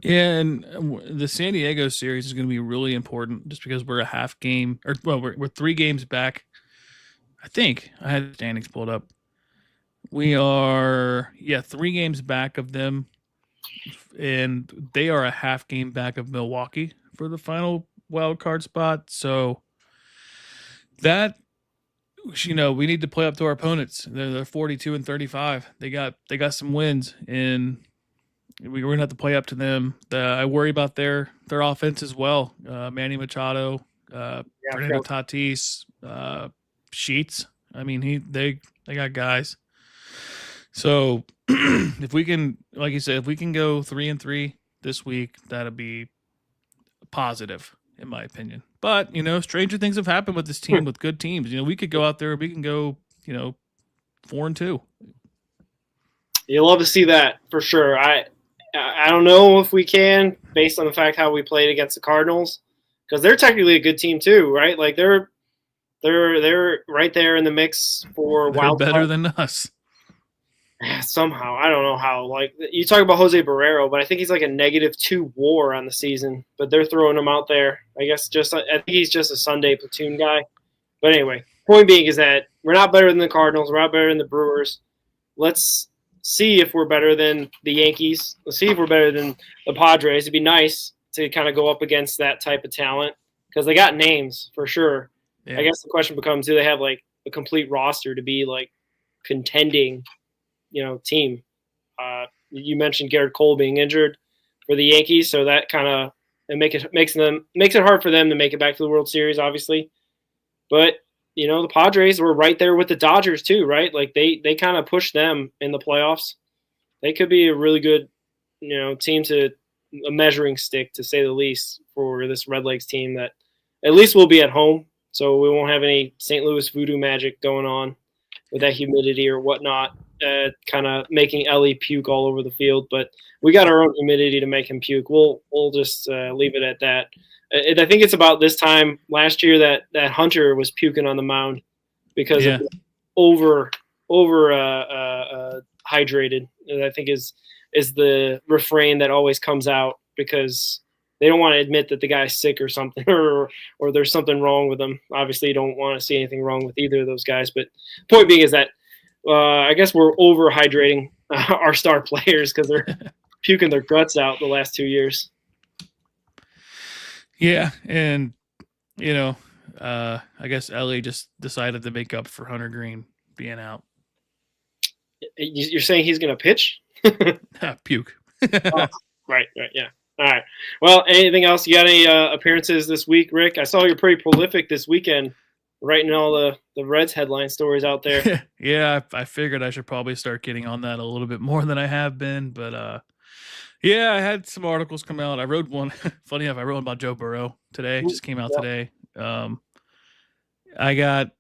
Yeah, and the San Diego series is going to be really important just because we're a half game, we're 3 games back. I think I had the standings pulled up. We are 3 games back of them, and they are a half game back of Milwaukee for the final wild card spot. So that, we need to play up to our opponents. They're 42-35. They got some wins, and we're gonna have to play up to them. I worry about their offense as well. Manny Machado, Fernando Tatis, Sheets. I mean, they got guys. So if we can, like you said, if we can go 3-3 this week, that'll be positive in my opinion. But stranger things have happened with this team, with good teams. We could go out there, we can go, 4-2.
You love to see that for sure. I don't know if we can, based on the fact how we played against the Cardinals, because they're technically a good team too, right? Like they're right there in the mix for
wild. They're better than us.
Somehow, I don't know how. Like you talk about Jose Barrero, but I think he's like a -2 WAR on the season. But they're throwing him out there. I guess I think he's just a Sunday platoon guy. But anyway, point being is that we're not better than the Cardinals. We're not better than the Brewers. Let's see if we're better than the Yankees. Let's see if we're better than the Padres. It'd be nice to kind of go up against that type of talent because they got names for sure. Yeah. I guess the question becomes, do they have like a complete roster to be like contending, team? You mentioned Garrett Cole being injured for the Yankees, so that kind of makes it hard for them to make it back to the World Series, obviously. But the Padres were right there with the Dodgers too, right? Like they kind of pushed them in the playoffs. They could be a really good, team, to a measuring stick, to say the least, for this Red Legs team that at least will be at home. So we won't have any St. Louis voodoo magic going on with that humidity or whatnot, kind of making Ellie puke all over the field. But we got our own humidity to make him puke. We'll just leave it at that. I think it's about this time last year that Hunter was puking on the mound because of over hydrated. And I think is the refrain that always comes out because they don't want to admit that the guy's sick or something, or there's something wrong with him. Obviously, you don't want to see anything wrong with either of those guys. But point being is that I guess we're overhydrating our star players because they're puking their guts out the last 2 years.
Yeah, and I guess Ellie just decided to make up for Hunter Green being out.
You're saying he's going to pitch?
Puke.
Oh, right, yeah. All right. Well, anything else? You got any appearances this week, Rick? I saw you're pretty prolific this weekend, writing all the Reds headline stories out there.
Yeah, I figured I should probably start getting on that a little bit more than I have been, but yeah, I had some articles come out. I wrote one. Funny enough, I wrote one about Joe Burrow today. Just came out today. I got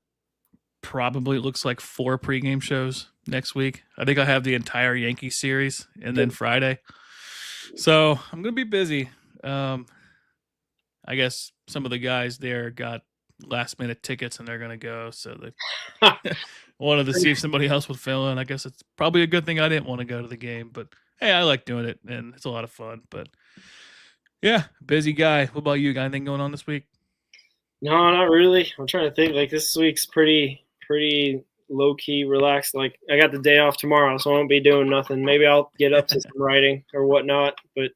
probably, it looks like 4 pregame shows next week. I think I have the entire Yankee series and then Friday. So I'm going to be busy. I guess some of the guys there got last minute tickets and they're going to go. So they wanted to see if somebody else would fill in. I guess it's probably a good thing I didn't want to go to the game, but hey, I like doing it and it's a lot of fun. But yeah, busy guy. What about you? Got anything going on this week?
No, not really. I'm trying to think. Like, this week's pretty low key, relaxed. Like, I got the day off tomorrow, so I won't be doing nothing. Maybe I'll get up to some writing or whatnot, but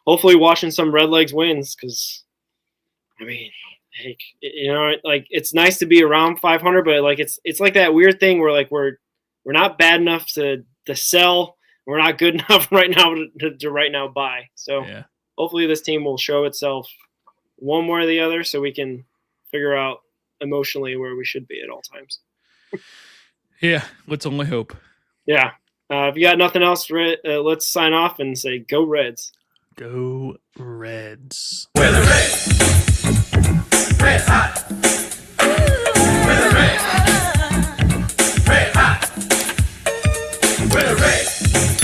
hopefully watching some Redlegs wins, because I mean, heck, like, it's nice to be around 500, but like it's like that weird thing where like we're not bad enough to sell, we're not good enough right now to right now buy. So yeah. Hopefully this team will show itself one way or the other, so we can figure out emotionally where we should be at all times.
Yeah, let's only hope.
Yeah. If you got nothing else, let's sign off and say, go Reds.
Go Reds.
We're the Reds. Red hot. We're the Reds. Red hot. We're the Reds.